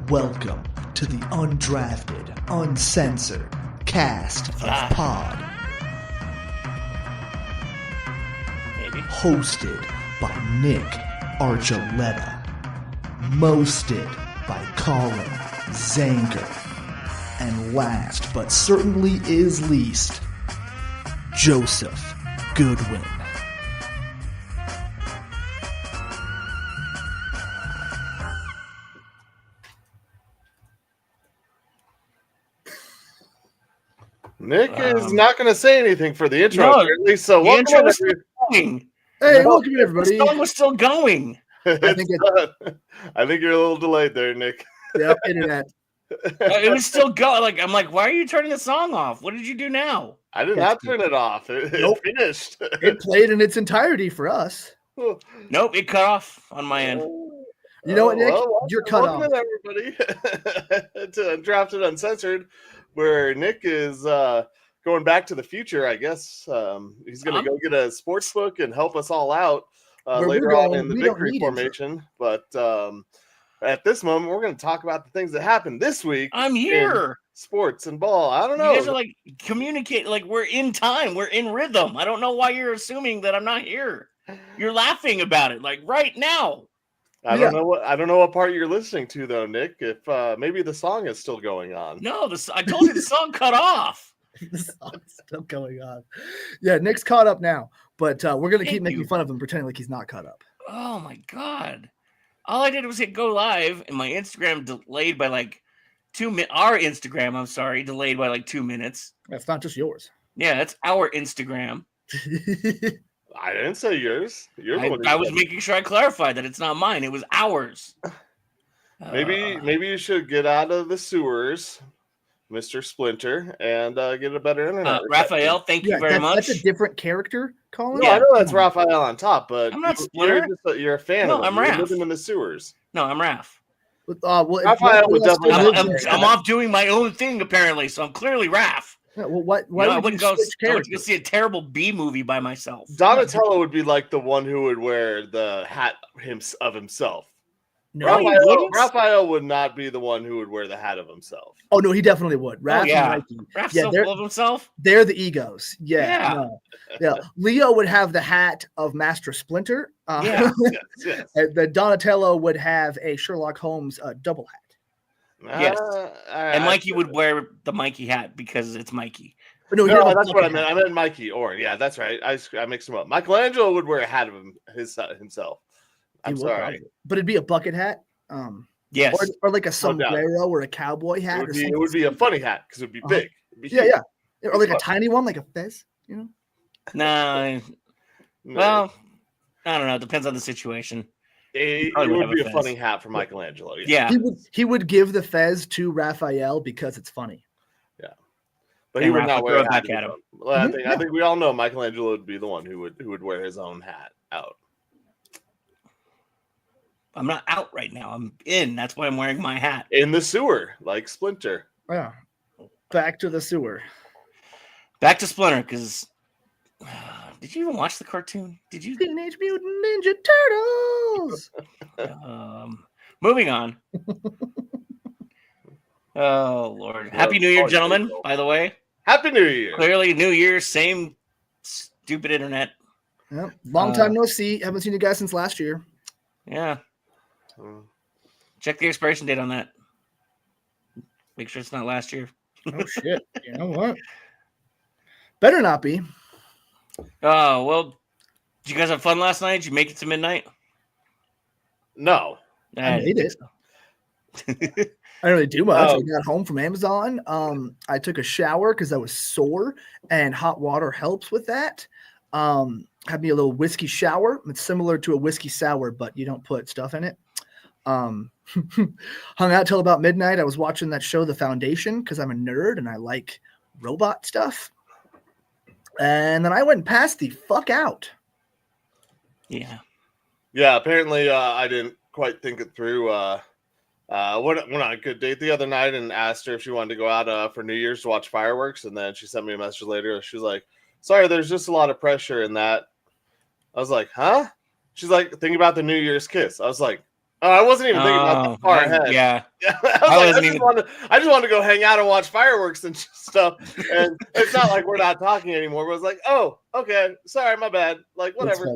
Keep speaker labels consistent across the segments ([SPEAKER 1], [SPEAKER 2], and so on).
[SPEAKER 1] Welcome to the Undrafted Uncensored cast of pod.
[SPEAKER 2] Maybe.
[SPEAKER 1] Hosted by Nick Archuleta. Mosted by Colin Zanger. And last but certainly is least, Joseph Goodwin.
[SPEAKER 3] Nick is not going to say anything for the intro,
[SPEAKER 2] No,
[SPEAKER 3] apparently, so
[SPEAKER 2] the
[SPEAKER 3] welcome
[SPEAKER 2] intro was
[SPEAKER 3] every-
[SPEAKER 2] still going.
[SPEAKER 4] Hey,
[SPEAKER 3] No,
[SPEAKER 4] welcome everybody.
[SPEAKER 2] The song was still going.
[SPEAKER 3] I
[SPEAKER 4] think
[SPEAKER 3] think you're a little delayed there, Nick.
[SPEAKER 4] Yep, internet.
[SPEAKER 2] It was still going. I'm like, why are you turning the song off? What did you do now?
[SPEAKER 3] I did not turn it off. It
[SPEAKER 4] Nope.
[SPEAKER 3] finished.
[SPEAKER 4] It played in its entirety for us.
[SPEAKER 2] Nope, it cut off on my end.
[SPEAKER 4] You know what, Nick?
[SPEAKER 3] Well,
[SPEAKER 4] You're cut off.
[SPEAKER 3] welcome everybody to Undrafted Uncensored, where Nick is going back to the future, I guess. He's going to go get a sports book and help us all out
[SPEAKER 4] Where
[SPEAKER 3] later
[SPEAKER 4] we're going,
[SPEAKER 3] on in the
[SPEAKER 4] we don't
[SPEAKER 3] victory
[SPEAKER 4] need it.
[SPEAKER 3] formation. But at this moment, we're going to talk about the things that happened this week.
[SPEAKER 2] I'm here.
[SPEAKER 3] Sports and ball. I don't
[SPEAKER 2] You
[SPEAKER 3] know.
[SPEAKER 2] guys are like communicate like we're in time, we're in rhythm. I don't know why you're assuming that I'm not here. You're laughing about it, like right now.
[SPEAKER 3] I don't know what part you're listening to though, Nick. If maybe the song is still going on.
[SPEAKER 2] No, I told you the song cut off.
[SPEAKER 4] The song's still going on. Yeah, Nick's caught up now, but we're gonna keep
[SPEAKER 2] Thank
[SPEAKER 4] making
[SPEAKER 2] you.
[SPEAKER 4] fun of him, pretending like he's not caught up.
[SPEAKER 2] Oh my god! All I did was hit go live, and my Instagram delayed by like 2 minutes. Our Instagram, I'm sorry, delayed by like 2 minutes.
[SPEAKER 4] That's not just yours.
[SPEAKER 2] Yeah, that's our Instagram.
[SPEAKER 3] I didn't say yours. You're the one who
[SPEAKER 2] I was
[SPEAKER 3] said
[SPEAKER 2] making sure I clarified that it's not mine; it was ours.
[SPEAKER 3] it. Maybe you should get out of the sewers, Mr. Splinter, and get a better internet.
[SPEAKER 2] Raphael, thank you very much.
[SPEAKER 4] That's a different character, Colin.
[SPEAKER 3] No, I know that's Raphael on top, but
[SPEAKER 2] I'm not
[SPEAKER 3] you're,
[SPEAKER 2] Splinter.
[SPEAKER 3] you're a fan
[SPEAKER 2] No,
[SPEAKER 3] of him.
[SPEAKER 2] I'm
[SPEAKER 3] You're
[SPEAKER 2] Raph.
[SPEAKER 3] living in the sewers.
[SPEAKER 2] No, I'm Raph.
[SPEAKER 4] Well,
[SPEAKER 3] Raphael would definitely
[SPEAKER 2] I'm off doing my own thing apparently, so I'm clearly Raph.
[SPEAKER 4] Yeah, well, why
[SPEAKER 2] I
[SPEAKER 4] would
[SPEAKER 2] wouldn't
[SPEAKER 4] you
[SPEAKER 2] go.
[SPEAKER 4] switch
[SPEAKER 2] I went to go
[SPEAKER 4] characters?
[SPEAKER 2] see a terrible B movie by myself.
[SPEAKER 3] Donatello would be like the one who would wear the hat of himself.
[SPEAKER 4] No,
[SPEAKER 2] he
[SPEAKER 3] Raphael,
[SPEAKER 2] wouldn't.
[SPEAKER 3] Raphael would not be the one who would wear the hat of himself.
[SPEAKER 4] oh no, he definitely would. Raph
[SPEAKER 2] yeah.
[SPEAKER 4] and Mikey.
[SPEAKER 2] Raph's
[SPEAKER 4] Yeah,
[SPEAKER 2] so
[SPEAKER 4] they're-
[SPEAKER 2] full of himself.
[SPEAKER 4] They're the egos.
[SPEAKER 2] Yeah.
[SPEAKER 4] Yeah. No. Yeah. Leo would have the hat of Master Splinter.
[SPEAKER 2] Yeah.
[SPEAKER 3] Yes.
[SPEAKER 4] And the Donatello would have a Sherlock Holmes double hat.
[SPEAKER 2] Yes. And
[SPEAKER 3] I-
[SPEAKER 2] Mikey would wear the Mikey hat because it's Mikey.
[SPEAKER 4] But no, he
[SPEAKER 3] No,
[SPEAKER 4] had a
[SPEAKER 3] that's what I
[SPEAKER 4] bucket
[SPEAKER 3] meant.
[SPEAKER 4] hat.
[SPEAKER 3] I meant Mikey Orr. Yeah, that's right. I mixed him up. Michelangelo would wear a hat of himself.
[SPEAKER 4] He
[SPEAKER 3] I'm
[SPEAKER 4] would
[SPEAKER 3] sorry.
[SPEAKER 4] probably. But it'd be a bucket hat.
[SPEAKER 2] Yes.
[SPEAKER 4] Or like a
[SPEAKER 3] doubt.
[SPEAKER 4] sombrero or a cowboy hat or something.
[SPEAKER 3] It would be a funny hat because it would be big. It'd be
[SPEAKER 4] Yeah,
[SPEAKER 3] huge.
[SPEAKER 4] yeah. Or like a tiny one, like a fez, you know?
[SPEAKER 2] Nah. Well, I don't know. It depends on the situation.
[SPEAKER 3] It
[SPEAKER 2] probably would
[SPEAKER 3] would
[SPEAKER 2] have a
[SPEAKER 3] be a
[SPEAKER 2] fez.
[SPEAKER 3] funny hat for Michelangelo. Yeah.
[SPEAKER 2] Yeah.
[SPEAKER 4] He would give the fez to Raphael because it's funny.
[SPEAKER 3] But he
[SPEAKER 2] And
[SPEAKER 3] would
[SPEAKER 2] Raph
[SPEAKER 3] not
[SPEAKER 2] would
[SPEAKER 3] wear
[SPEAKER 2] throw
[SPEAKER 3] a
[SPEAKER 2] it
[SPEAKER 3] hat.
[SPEAKER 2] back
[SPEAKER 3] of
[SPEAKER 2] at
[SPEAKER 3] his
[SPEAKER 2] him.
[SPEAKER 3] own. Well,
[SPEAKER 4] Mhm,
[SPEAKER 3] I think we all know Michelangelo would be the one who would wear his own hat out.
[SPEAKER 2] I'm not out right now. I'm in. That's why I'm wearing my hat.
[SPEAKER 3] In the sewer, like Splinter.
[SPEAKER 4] Yeah. Back to the sewer.
[SPEAKER 2] Back to Splinter, because did you even watch the cartoon? Did you?
[SPEAKER 4] Teenage Mutant Ninja Turtles.
[SPEAKER 2] Moving on. Oh Lord! Happy New Year, gentlemen. By the way,
[SPEAKER 3] Happy New Year.
[SPEAKER 2] clearly New Year, same stupid internet.
[SPEAKER 4] Yep. Long time no see. Haven't seen you guys since last year.
[SPEAKER 2] Yeah,
[SPEAKER 3] Mm.
[SPEAKER 2] check the expiration date on that. Make sure it's not last year.
[SPEAKER 4] Oh shit. You know what? Better not be.
[SPEAKER 2] Oh well, did you guys have fun last night? Did you make it to midnight?
[SPEAKER 3] No.
[SPEAKER 4] I made it. I didn't really do much.
[SPEAKER 3] Oh.
[SPEAKER 4] I got home from Amazon. I took a shower because I was sore, and hot water helps with that. Had me a little whiskey shower. It's similar to a whiskey sour, but you don't put stuff in it. Hung out till about midnight. I was watching that show, The Foundation, because I'm a nerd and I like robot stuff. And then I went and passed the fuck out.
[SPEAKER 2] Yeah.
[SPEAKER 3] Yeah, apparently I didn't quite think it through. Went on a good date the other night and asked her if she wanted to go out for New Year's to watch fireworks. And then she sent me a message later. She was like, sorry, there's just a lot of pressure in that. I was like, huh? She's like, think about the New Year's kiss. I was like, I wasn't even thinking about that far ahead.
[SPEAKER 2] Yeah.
[SPEAKER 3] I just wanted to go hang out and watch fireworks and stuff. And it's not like we're not talking anymore. But it was like, oh, okay, sorry, my bad. Like, whatever.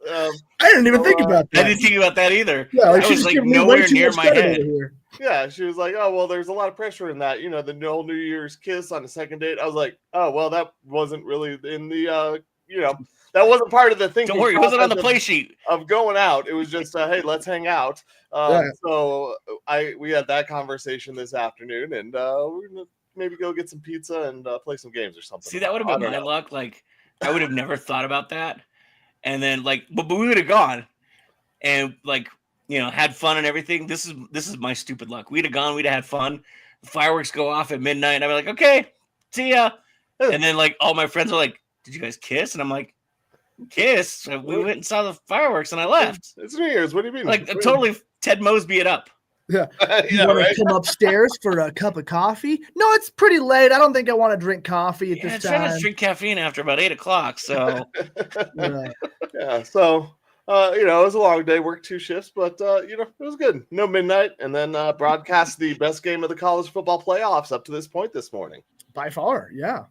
[SPEAKER 4] I didn't even think about that.
[SPEAKER 2] I didn't think about that either.
[SPEAKER 4] Yeah, like
[SPEAKER 2] I
[SPEAKER 4] she
[SPEAKER 2] was
[SPEAKER 4] just
[SPEAKER 2] like
[SPEAKER 4] gave me way
[SPEAKER 2] nowhere
[SPEAKER 4] too
[SPEAKER 2] near
[SPEAKER 4] much
[SPEAKER 2] my
[SPEAKER 4] credit
[SPEAKER 2] head.
[SPEAKER 4] over here.
[SPEAKER 3] Yeah, she was like, oh, well, there's a lot of pressure in that. The whole New Year's kiss on the second date. I was like, oh, well, that wasn't really in the, that wasn't part of the thinking.
[SPEAKER 2] Don't worry, it wasn't on the play sheet
[SPEAKER 3] of going out. It was just, hey, let's hang out. So we had that conversation this afternoon, and we're gonna maybe go get some pizza and play some games or something.
[SPEAKER 2] See, that would have been my luck. Like, I would have never thought about that. And then, like, but we would have gone and, like, had fun and everything. This is my stupid luck. We'd have gone, we'd have had fun. The fireworks go off at midnight, and I'd be like, okay, see ya. And then, like, all my friends are like, did you guys kiss? And I'm like, kiss? So we went and saw the fireworks, and I left.
[SPEAKER 3] It's New Year's. What do you mean?
[SPEAKER 2] Like, totally Ted Mosby it up.
[SPEAKER 4] Yeah. You want to come upstairs for a cup of coffee? No, it's pretty late. I don't think I want to drink coffee at this time.
[SPEAKER 2] I'm trying to drink caffeine after about 8 o'clock. So,
[SPEAKER 3] yeah. So, it was a long day, worked 2 shifts, but, it was good. No midnight. And then broadcast the best game of the college football playoffs up to this point this morning.
[SPEAKER 4] By far, yeah.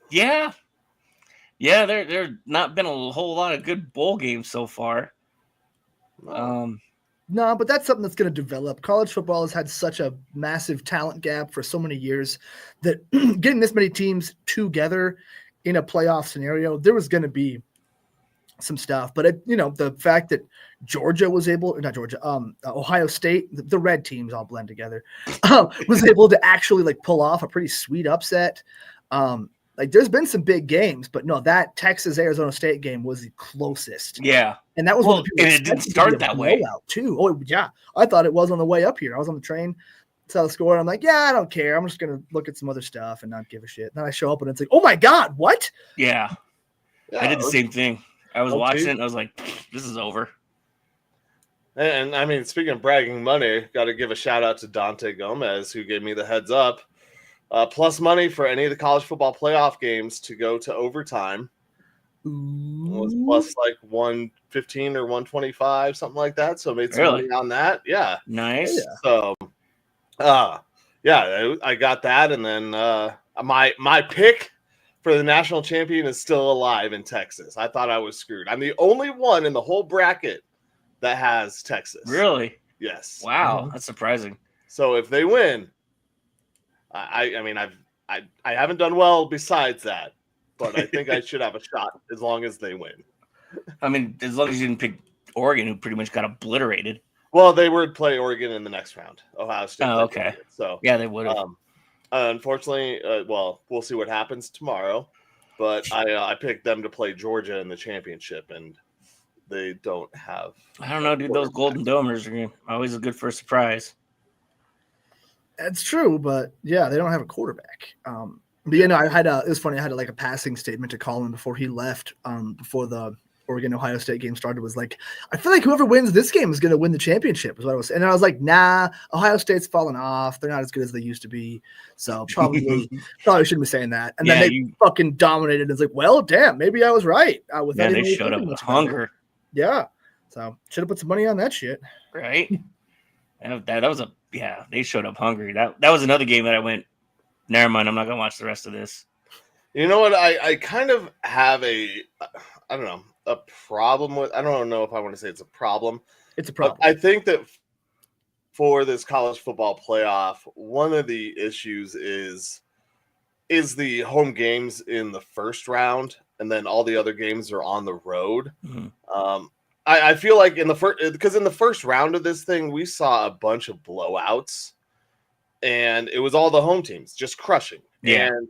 [SPEAKER 2] Yeah. There not been a whole lot of good bowl games so far.
[SPEAKER 4] No, but that's something that's going to develop. College football has had such a massive talent gap for so many years that getting this many teams together in a playoff scenario, there was going to be some stuff. But the fact that Ohio State, the red teams all blend together, was able to actually like pull off a pretty sweet upset. Like there's been some big games, but no, that Texas-Arizona State game was the closest.
[SPEAKER 2] Yeah.
[SPEAKER 4] And that was
[SPEAKER 2] and it didn't start that way.
[SPEAKER 4] Too. Oh, yeah. I thought it was on the way up here. I was on the train, saw the score, and I'm like, yeah, I don't care. I'm just going to look at some other stuff and not give a shit. And then I show up and it's like, oh my God, what?
[SPEAKER 2] Yeah. I did the same thing. I was watching it and I was like, this is over.
[SPEAKER 3] And I mean, speaking of bragging money, got to give a shout out to Dante Gomez, who gave me the heads up. Plus money for any of the college football playoff games to go to overtime. Was plus like 115 or 125, something like that. So I made some money on that. Yeah.
[SPEAKER 2] Nice.
[SPEAKER 3] So I got that. And then my pick for the national champion is still alive in Texas. I thought I was screwed. I'm the only one in the whole bracket that has Texas.
[SPEAKER 2] Really?
[SPEAKER 3] Yes.
[SPEAKER 2] Wow. That's surprising.
[SPEAKER 3] So if they win, I haven't done well besides that, but I think I should have a shot as long as they win.
[SPEAKER 2] I mean, as long as you didn't pick Oregon, who pretty much got obliterated.
[SPEAKER 3] Well, they would play Oregon in the next round. Ohio State.
[SPEAKER 2] Oh, okay.
[SPEAKER 3] Oregon, so
[SPEAKER 2] yeah, they would have.
[SPEAKER 3] Unfortunately, we'll see what happens tomorrow. But I picked them to play Georgia in the championship, and they don't have.
[SPEAKER 2] I don't know, dude. Those Golden Domers are always good for a surprise.
[SPEAKER 4] That's true, but yeah, they don't have a quarterback. But it was funny. I had a passing statement to Colin before he left. Before the Oregon-Ohio State game started, was like, I feel like whoever wins this game is going to win the championship. Is what I was saying. And I was like, nah, Ohio State's fallen off. They're not as good as they used to be. So probably shouldn't be saying that. And then they fucking dominated. It's like, well, damn, maybe I was right.
[SPEAKER 2] They showed up with hunger.
[SPEAKER 4] Yeah. So should have put some money on that shit.
[SPEAKER 2] Right. That was they showed up hungry. That was another game that I went, never mind, I'm not going to watch the rest of this.
[SPEAKER 3] You know what? I kind of have a problem with, I don't know if I want to say it's a problem.
[SPEAKER 4] It's a problem.
[SPEAKER 3] I think that for this college football playoff, one of the issues is the home games in the first round, and then all the other games are on the road. Mm-hmm. I feel like in the first round of this thing, we saw a bunch of blowouts, and it was all the home teams just crushing.
[SPEAKER 2] Yeah.
[SPEAKER 3] And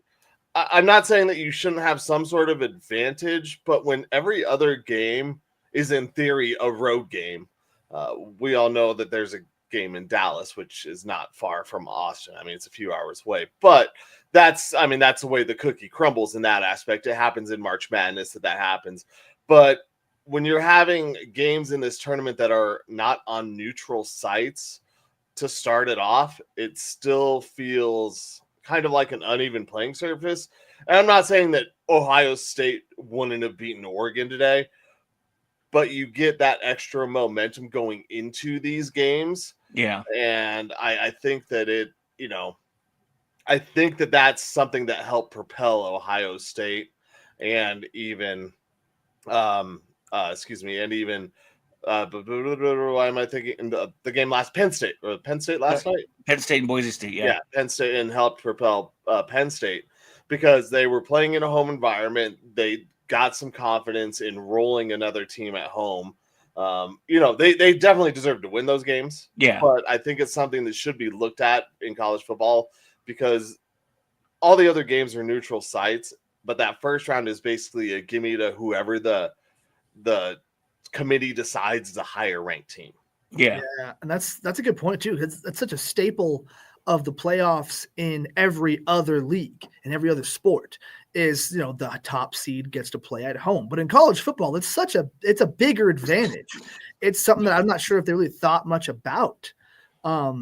[SPEAKER 3] I'm not saying that you shouldn't have some sort of advantage, but when every other game is in theory a road game, we all know that there's a game in Dallas, which is not far from Austin. I mean, it's a few hours away, but that's the way the cookie crumbles in that aspect. It happens in March Madness that happens. But when you're having games in this tournament that are not on neutral sites to start it off, it still feels kind of like an uneven playing surface. And I'm not saying that Ohio State wouldn't have beaten Oregon today, but you get that extra momentum going into these games.
[SPEAKER 2] Yeah.
[SPEAKER 3] And I think that I think that that's something that helped propel Ohio State and even, and even, why am I thinking the game Penn State last night?
[SPEAKER 2] Penn State and Boise State.
[SPEAKER 3] Yeah, Penn State, and helped propel Penn State because they were playing in a home environment. They got some confidence in rolling another team at home. They definitely deserve to win those games.
[SPEAKER 2] Yeah.
[SPEAKER 3] But I think it's something that should be looked at in college football because all the other games are neutral sites, but that first round is basically a gimme to whoever the committee decides is a higher ranked team.
[SPEAKER 2] Yeah.
[SPEAKER 4] And that's a good point too. That's such a staple of the playoffs in every other league and every other sport is, the top seed gets to play at home. But in college football, it's a bigger advantage. It's something that I'm not sure if they really thought much about. I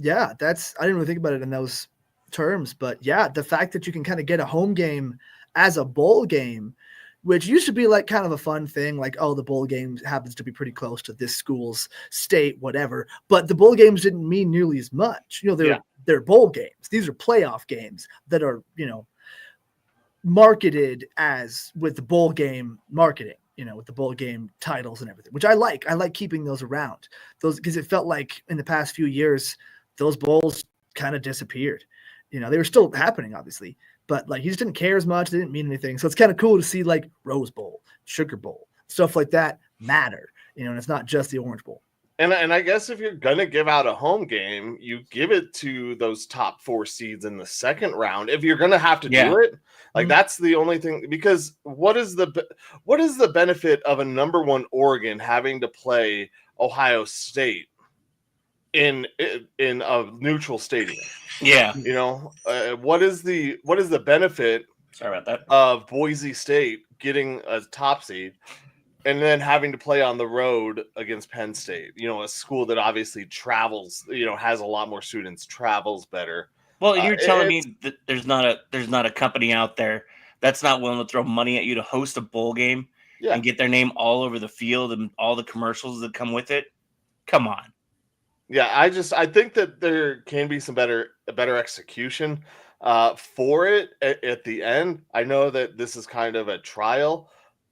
[SPEAKER 4] didn't really think about it in those terms, but yeah, the fact that you can kind of get a home game as a bowl game, which used to be like kind of a fun thing, like, oh, the bowl game happens to be pretty close to this school's state, whatever. But the bowl games didn't mean nearly as much. They're bowl games. These are playoff games that are, marketed as with the bowl game marketing, with the bowl game titles and everything, which I like. I like keeping those around because it felt like in the past few years, those bowls kind of disappeared. They were still happening, obviously, but like he just didn't care as much. They didn't mean anything. So it's kind of cool to see like Rose Bowl, Sugar Bowl, stuff like that matter, and it's not just the Orange Bowl.
[SPEAKER 3] And I guess if you're going to give out a home game, you give it to those top 4 seeds in the second round. If you're going to have to do it, like that's the only thing, because what is the benefit of a number 1 Oregon having to play Ohio State in a neutral stadium?
[SPEAKER 2] Yeah.
[SPEAKER 3] What is the benefit?
[SPEAKER 2] Sorry about that.
[SPEAKER 3] Of Boise State getting a top seed and then having to play on the road against Penn State, a school that obviously travels, has a lot more students, travels better.
[SPEAKER 2] Well, and you're telling me that there's not a company out there that's not willing to throw money at you to host a bowl game and get their name all over the field and all the commercials that come with it. Come on.
[SPEAKER 3] Yeah, I think that there can be some better execution for it at the end. I know that this is kind of a trial,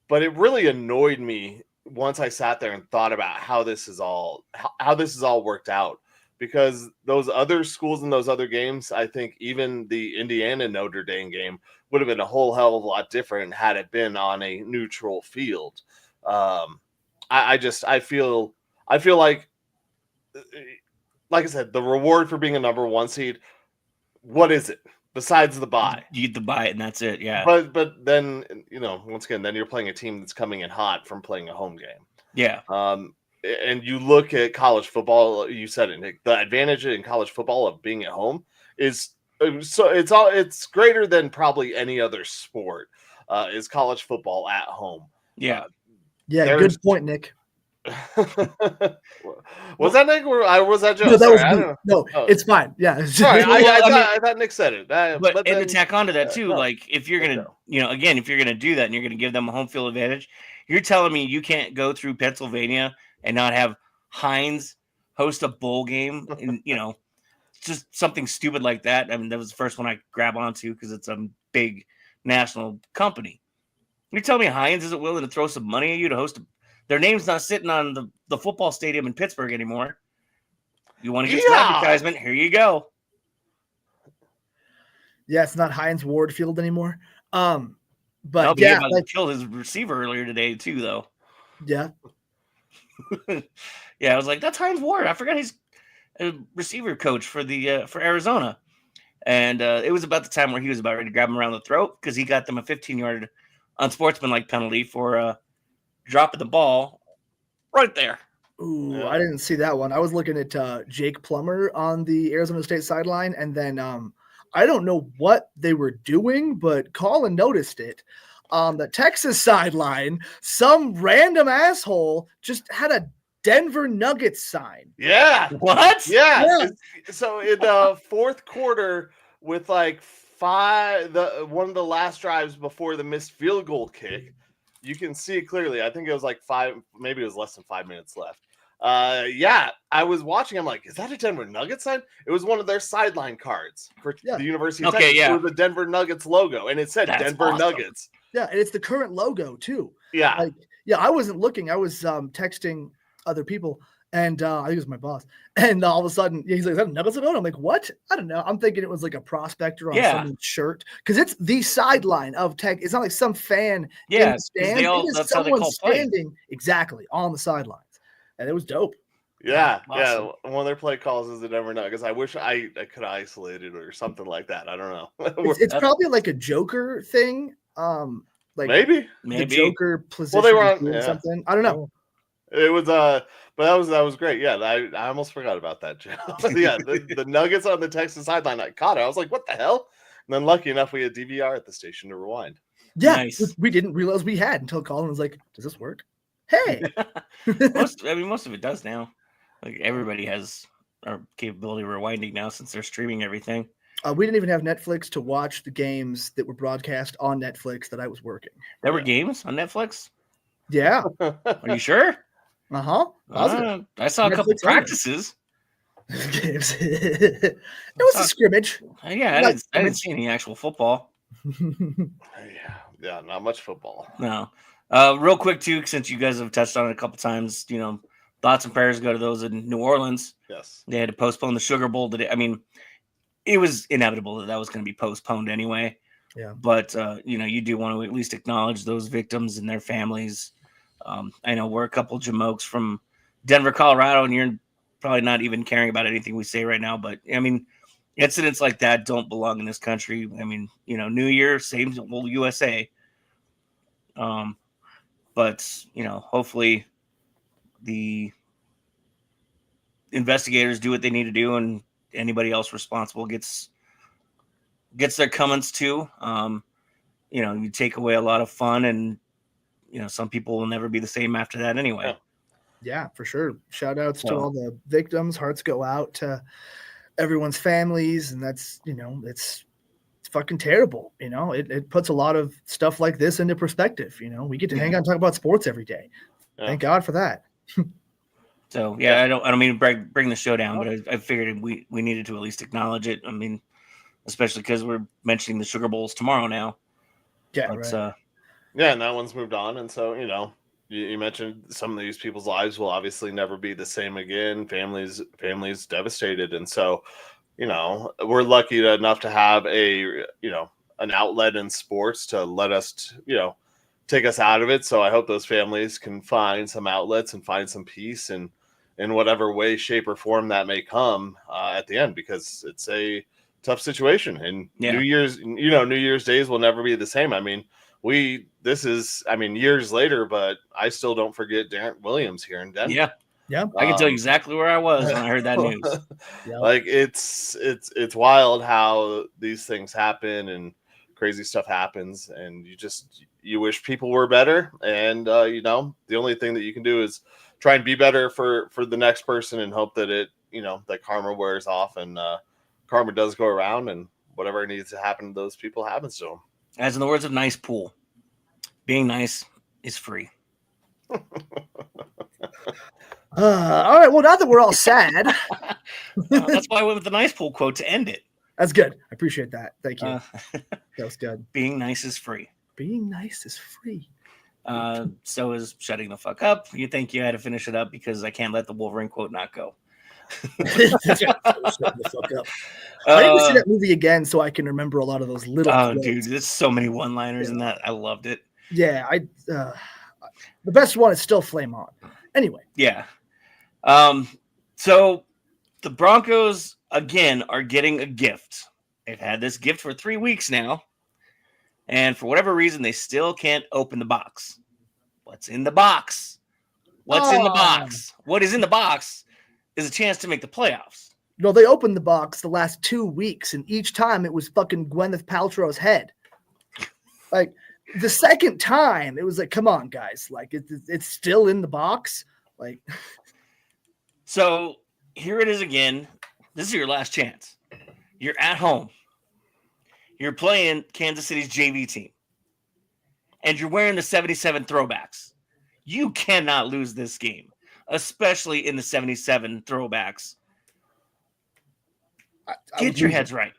[SPEAKER 3] but it really annoyed me once I sat there and thought about how this is all worked out, because those other schools in those other games, I think even the Indiana Notre Dame game would have been a whole hell of a lot different had it been on a neutral field. I feel like I said, the reward for being a number 1 seed, what is it besides the bye?
[SPEAKER 2] You get the bye and that's it. Yeah.
[SPEAKER 3] But then, once again, then you're playing a team that's coming in hot from playing a home game.
[SPEAKER 2] Yeah.
[SPEAKER 3] And you look at college football, you said it, Nick, the advantage in college football of being at home is it's greater than probably any other sport, is college football at home.
[SPEAKER 2] Yeah.
[SPEAKER 4] Good point, Nick.
[SPEAKER 3] Was that Nick or was that Joe?
[SPEAKER 4] No, that was it's fine. Yeah.
[SPEAKER 3] Sorry, I thought Nick said it.
[SPEAKER 2] But to tack onto that too, like if you're gonna, again, if you're gonna do that and you're gonna give them a home field advantage, you're telling me you can't go through Pennsylvania and not have Heinz host a bowl game and just something stupid like that. I mean, that was the first one I grab onto because it's a big national company. You're telling me Heinz isn't willing to throw some money at you to host their name's not sitting on the football stadium in Pittsburgh anymore. You want to get some advertisement? Here you go.
[SPEAKER 4] Yeah, it's not Heinz Ward Field anymore. But
[SPEAKER 2] killed his receiver earlier today too, though.
[SPEAKER 4] Yeah.
[SPEAKER 2] Yeah, I was like, that's Heinz Ward. I forgot he's a receiver coach for Arizona. And it was about the time where he was about ready to grab him around the throat because he got them a 15-yard unsportsmanlike penalty for dropping the ball right there.
[SPEAKER 4] Ooh, I didn't see that one. I was looking at Jake Plummer on the Arizona State sideline, and then I don't know what they were doing, but Colin noticed it. On the Texas sideline, some random asshole just had a Denver Nuggets sign.
[SPEAKER 3] Yeah.
[SPEAKER 2] What?
[SPEAKER 3] Yeah. So in the fourth quarter, with like one of the last drives before the missed field goal kick, you can see clearly. I think it was like maybe it was less than 5 minutes left. Yeah, I was watching. I'm like, is that a Denver Nuggets sign? It was one of their sideline cards for the University of Texas.
[SPEAKER 2] Yeah.
[SPEAKER 3] It was the Denver Nuggets logo, and it said
[SPEAKER 2] That's
[SPEAKER 3] Denver
[SPEAKER 2] awesome.
[SPEAKER 3] Nuggets.
[SPEAKER 4] Yeah, and it's the current logo too.
[SPEAKER 3] Yeah.
[SPEAKER 4] Like, yeah, I wasn't looking. I was texting other people, and I think it was my boss. And all of a sudden, he's like, "Is that a Nuggets logo?" I'm like, "What?" I don't know. I'm thinking it was like a prospector on someone's shirt because it's the sideline of Tech. It's not like some fan.
[SPEAKER 2] Yeah,
[SPEAKER 4] in the stands. It is someone standing exactly on the sidelines, and it was dope.
[SPEAKER 3] Yeah,
[SPEAKER 2] awesome.
[SPEAKER 3] Yeah. One of their play calls is the Denver Nuggets. I wish I could have isolated it or something like that. I don't know.
[SPEAKER 4] It's probably like a Joker thing. Like
[SPEAKER 3] maybe
[SPEAKER 4] the Joker position.
[SPEAKER 3] Well, they were on
[SPEAKER 4] something. I don't know.
[SPEAKER 3] It was but that was great. Yeah, I almost forgot about that, Joe. Yeah, the Nuggets on the Texas sideline. I caught it. I was like, what the hell? And then lucky enough, we had DVR at the station to rewind.
[SPEAKER 4] Yeah,
[SPEAKER 2] nice.
[SPEAKER 4] We didn't realize we had until Colin was like, "Does this work?" Hey,
[SPEAKER 2] most of it does now. Like everybody has our capability of rewinding now since they're streaming everything.
[SPEAKER 4] We didn't even have Netflix to watch the games that were broadcast on Netflix that I was working.
[SPEAKER 2] There were games on Netflix?
[SPEAKER 4] Yeah.
[SPEAKER 2] Are you sure?
[SPEAKER 4] Uh-huh.
[SPEAKER 2] I saw a couple practices.
[SPEAKER 4] Games. It was a scrimmage.
[SPEAKER 2] Yeah, I didn't see any actual football.
[SPEAKER 3] Yeah, not much football.
[SPEAKER 2] No. Real quick too, since you guys have touched on it a couple times, thoughts and prayers go to those in New Orleans.
[SPEAKER 3] Yes.
[SPEAKER 2] They had to postpone the Sugar Bowl today. I mean, it was inevitable that was going to be postponed anyway.
[SPEAKER 4] Yeah.
[SPEAKER 2] But, you do want to at least acknowledge those victims and their families. I know we're a couple jamokes from Denver, Colorado, and you're probably not even caring about anything we say right now. But, I mean, incidents like that don't belong in this country. I mean, New Year, same old USA. But, hopefully the investigators do what they need to do, and anybody else responsible gets their comeuppance too. You take away a lot of fun, and some people will never be the same after that anyway.
[SPEAKER 4] Yeah, for sure. Shout outs to all the victims. Hearts go out to everyone's families, and that's it's fucking terrible. It puts a lot of stuff like this into perspective. We get to hang out and talk about sports every day. Thank God for that.
[SPEAKER 2] So yeah, I don't mean to bring the show down, but I figured we needed to at least acknowledge it. I mean, especially because we're mentioning the Sugar Bowls tomorrow now.
[SPEAKER 4] Yeah, right.
[SPEAKER 3] Yeah, and that one's moved on, and so you mentioned some of these people's lives will obviously never be the same again. Families devastated, and so we're lucky enough to have an outlet in sports to let us take us out of it. So I hope those families can find some outlets and find some peace in whatever way, shape, or form that may come at the end, because it's a tough situation. And New Year's days will never be the same. I mean, years later, but I still don't forget Darren Williams here in Denver.
[SPEAKER 4] Yeah.
[SPEAKER 2] I can tell you exactly where I was when I heard that news.
[SPEAKER 3] Like it's wild how these things happen and crazy stuff happens, and you wish people were better. And the only thing that you can do is try and be better for the next person, and hope that that karma wears off, and karma does go around, and whatever needs to happen to those people happens to them.
[SPEAKER 2] As in the words of Nice Pool, being nice is free.
[SPEAKER 4] All right. Well, now that we're all sad,
[SPEAKER 2] that's why I went with the Nice Pool quote to end it.
[SPEAKER 4] That's good. I appreciate that. Thank you. That was good.
[SPEAKER 2] Being nice is free.
[SPEAKER 4] Being nice is free.
[SPEAKER 2] So is shutting the fuck up. You think you had to finish it up because I can't let the Wolverine quote not go.
[SPEAKER 4] That's right. Shut the fuck up. I need to see that movie again so I can remember a lot of those little.
[SPEAKER 2] Oh, dude, there's so many one-liners in that. I loved it.
[SPEAKER 4] Yeah, the best one is still Flame On. Anyway.
[SPEAKER 2] Yeah. So the Broncos again are getting a gift. They've had this gift for 3 weeks now, and for whatever reason, they still can't open the box. What's in the box? What's in the box? What is in the box is a chance to make the playoffs.
[SPEAKER 4] No, they opened the box the last 2 weeks, and each time it was fucking Gwyneth Paltrow's head. Like, the second time, it was like, come on, guys. Like, it's still in the box. Like,
[SPEAKER 2] so here it is again. This is your last chance. You're at home. You're playing Kansas City's JV team. and you're wearing the 77 throwbacks. You cannot lose this game, especially in the 77 throwbacks. Get your heads right.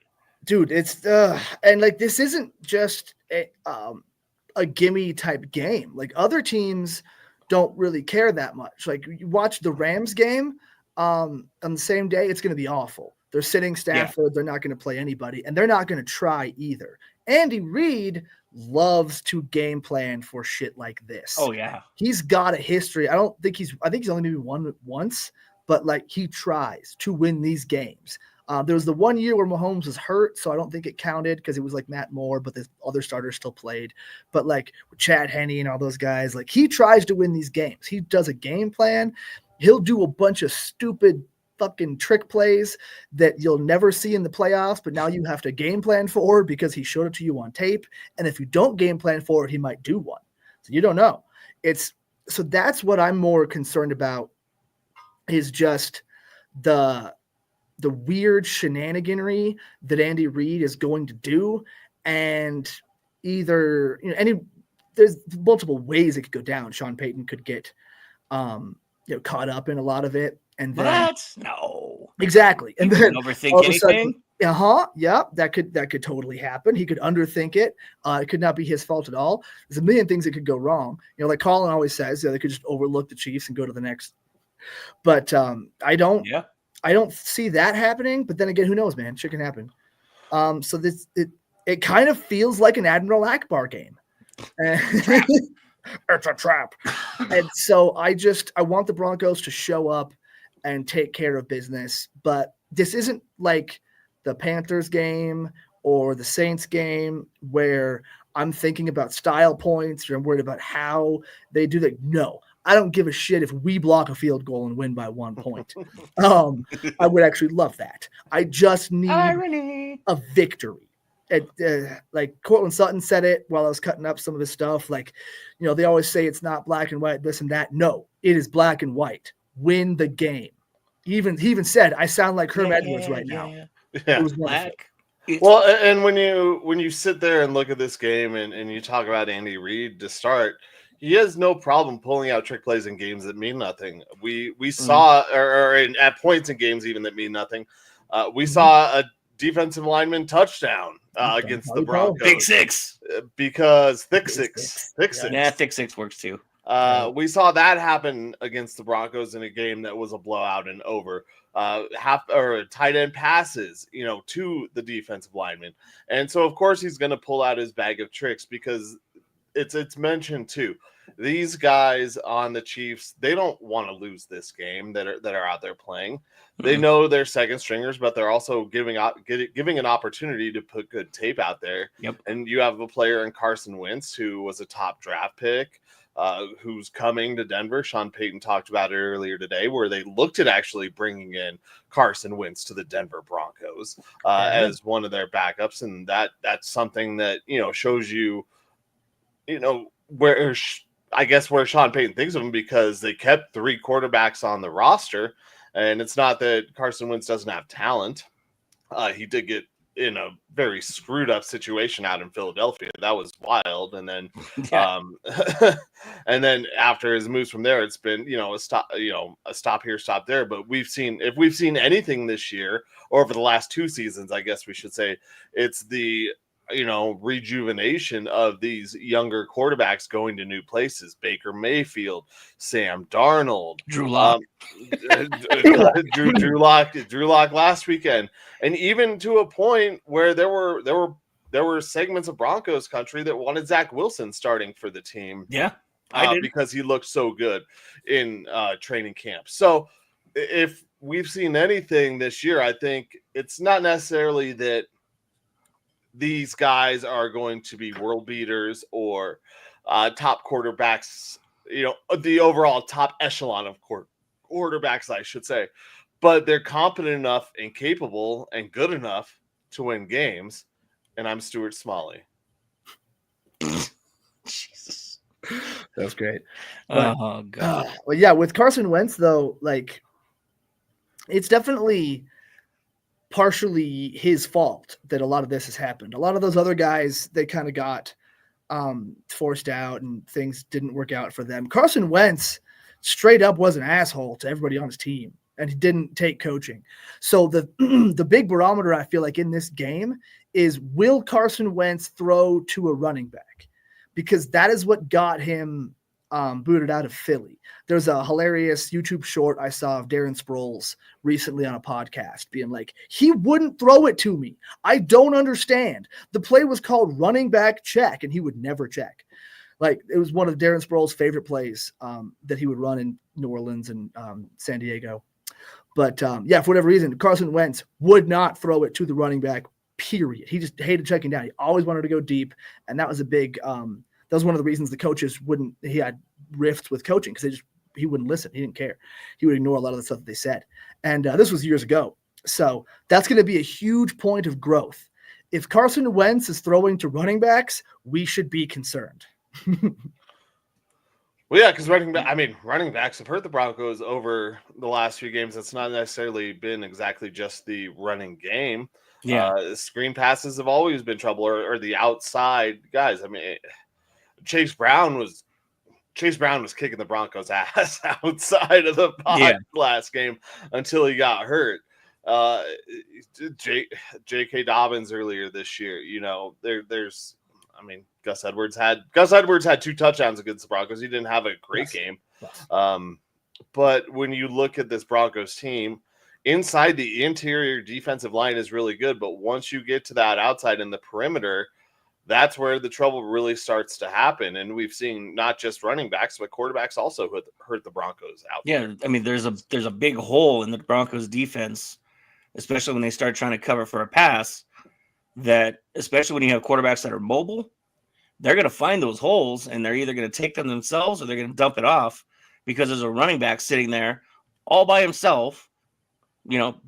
[SPEAKER 4] Dude, it's and like this isn't just a gimme type game. Like other teams don't really care that much. Like you watch the Rams game on the same day, it's going to be awful. They're sitting Stafford. Yeah. They're not going to play anybody, and they're not going to try either. Andy Reid loves to game plan for shit like this.
[SPEAKER 2] Oh yeah,
[SPEAKER 4] he's got a history. I think he's only maybe won once, but like he tries to win these games. There was the 1 year where Mahomes was hurt, so I don't think it counted because it was like Matt Moore, but the other starters still played. But like Chad Henne and all those guys, like he tries to win these games. He does a game plan. He'll do a bunch of stupid fucking trick plays that you'll never see in the playoffs, but now you have to game plan for because he showed it to you on tape. And if you don't game plan for it, he might do one. So you don't know. So that's what I'm more concerned about is just the weird shenaniganry that Andy Reid is going to do. And either, there's multiple ways it could go down. Sean Payton could get, caught up in a lot of it. And then
[SPEAKER 2] no,
[SPEAKER 4] exactly. And then
[SPEAKER 2] overthink anything.
[SPEAKER 4] Yeah, that could totally happen. He could underthink it. It could not be his fault at all. There's a million things that could go wrong. Like Colin always says, they could just overlook the Chiefs and go to the next. But I don't see that happening. But then again, who knows, man? Shit can happen. So it kind of feels like an Admiral Akbar game. It's a trap. And so I want the Broncos to show up and take care of business. But this isn't like the Panthers game or the Saints game where I'm thinking about style points or I'm worried about how they do that. No, I don't give a shit if we block a field goal and win by 1 point. I would actually love that. I just need a victory. Like Cortland Sutton said it while I was cutting up some of his stuff. Like, they always say it's not black and white, this and that. No, it is black and white. Win the game. He even said, I sound like Herm Edwards right now.
[SPEAKER 3] Yeah.
[SPEAKER 4] It was black.
[SPEAKER 3] Well, and when you sit there and look at this game and you talk about Andy Reid to start, he has no problem pulling out trick plays in games that mean nothing. We saw, or at points in games even that mean nothing. We saw a defensive lineman touchdown against the Broncos.
[SPEAKER 2] Big six.
[SPEAKER 3] Because thick six.
[SPEAKER 2] Yeah, thick six works too.
[SPEAKER 3] We saw that happen against the Broncos in a game that was a blowout and over. Tight end passes, to the defensive lineman. And so, of course, he's going to pull out his bag of tricks because it's mentioned too. These guys on the Chiefs, they don't want to lose this game that are out there playing. They know they're second stringers, but they're also giving an opportunity to put good tape out there.
[SPEAKER 2] Yep.
[SPEAKER 3] And you have a player in Carson Wentz who was a top draft pick, who's coming to Denver. Sean Payton talked about it earlier today, where they looked at actually bringing in Carson Wentz to the Denver Broncos as one of their backups, and that's something that shows you, where Sean Payton thinks of him, because they kept 3 quarterbacks on the roster. And it's not that Carson Wentz doesn't have talent. He did get in a very screwed up situation out in Philadelphia. That was wild. And then, and then after his moves from there, it's been, a stop here, stop there. But if we've seen anything this year, or over the last 2 seasons, I guess we should say, it's the rejuvenation of these younger quarterbacks going to new places. Baker Mayfield, Sam Darnold,
[SPEAKER 2] Drew Lock,
[SPEAKER 3] Drew Lock last weekend, and even to a point where there were segments of Broncos country that wanted Zach Wilson starting for the team.
[SPEAKER 2] Yeah, I did,
[SPEAKER 3] because he looked so good in training camp. So if we've seen anything this year, I think it's not necessarily that these guys are going to be world beaters or top quarterbacks, the overall top echelon of quarterbacks, I should say. But they're competent enough and capable and good enough to win games. And I'm Stuart Smalley.
[SPEAKER 2] Jesus.
[SPEAKER 4] That's great.
[SPEAKER 2] Oh, God.
[SPEAKER 4] Well, yeah, with Carson Wentz, though, like, it's definitely partially his fault that a lot of this has happened. A lot of those other guys, they kind of got forced out and things didn't work out for them. Carson Wentz straight up was an asshole to everybody on his team, and he didn't take coaching. So the the big barometer I feel like in this game is, will Carson Wentz throw to a running back? Because that is what got him booted out of Philly. There's a hilarious YouTube short I saw of Darren Sproles recently on a podcast being like, he wouldn't throw it to me. I don't understand. The play was called running back check, and he would never check. Like, it was one of Darren Sproles' favorite plays that he would run in New Orleans and San Diego. But yeah, for whatever reason, Carson Wentz would not throw it to the running back, period. He just hated checking down. He always wanted to go deep. And that was a big, that was one of the reasons the coaches he had rifts with coaching, because he wouldn't listen. He didn't care. He would ignore a lot of the stuff that they said. And this was years ago. So that's going to be a huge point of growth. If Carson Wentz is throwing to running backs, we should be concerned.
[SPEAKER 3] Well, yeah, because running backs have hurt the Broncos over the last few games. It's not necessarily been exactly just the running game.
[SPEAKER 2] Yeah.
[SPEAKER 3] Screen passes have always been trouble, or the outside guys. I mean, Chase Brown was kicking the Broncos' ass outside of the box last game until he got hurt. J.K. Dobbins earlier this year, there's. I mean, Gus Edwards had 2 touchdowns against the Broncos. He didn't have a great game. But when you look at this Broncos team, inside the interior defensive line is really good. But once you get to that outside in the perimeter, that's where the trouble really starts to happen. And we've seen not just running backs, but quarterbacks also hurt the Broncos out.
[SPEAKER 2] Yeah, I mean, there's a big hole in the Broncos defense, especially when they start trying to cover for a pass. That, especially when you have quarterbacks that are mobile, they're going to find those holes, and they're either going to take them themselves or they're going to dump it off, because there's a running back sitting there all by himself,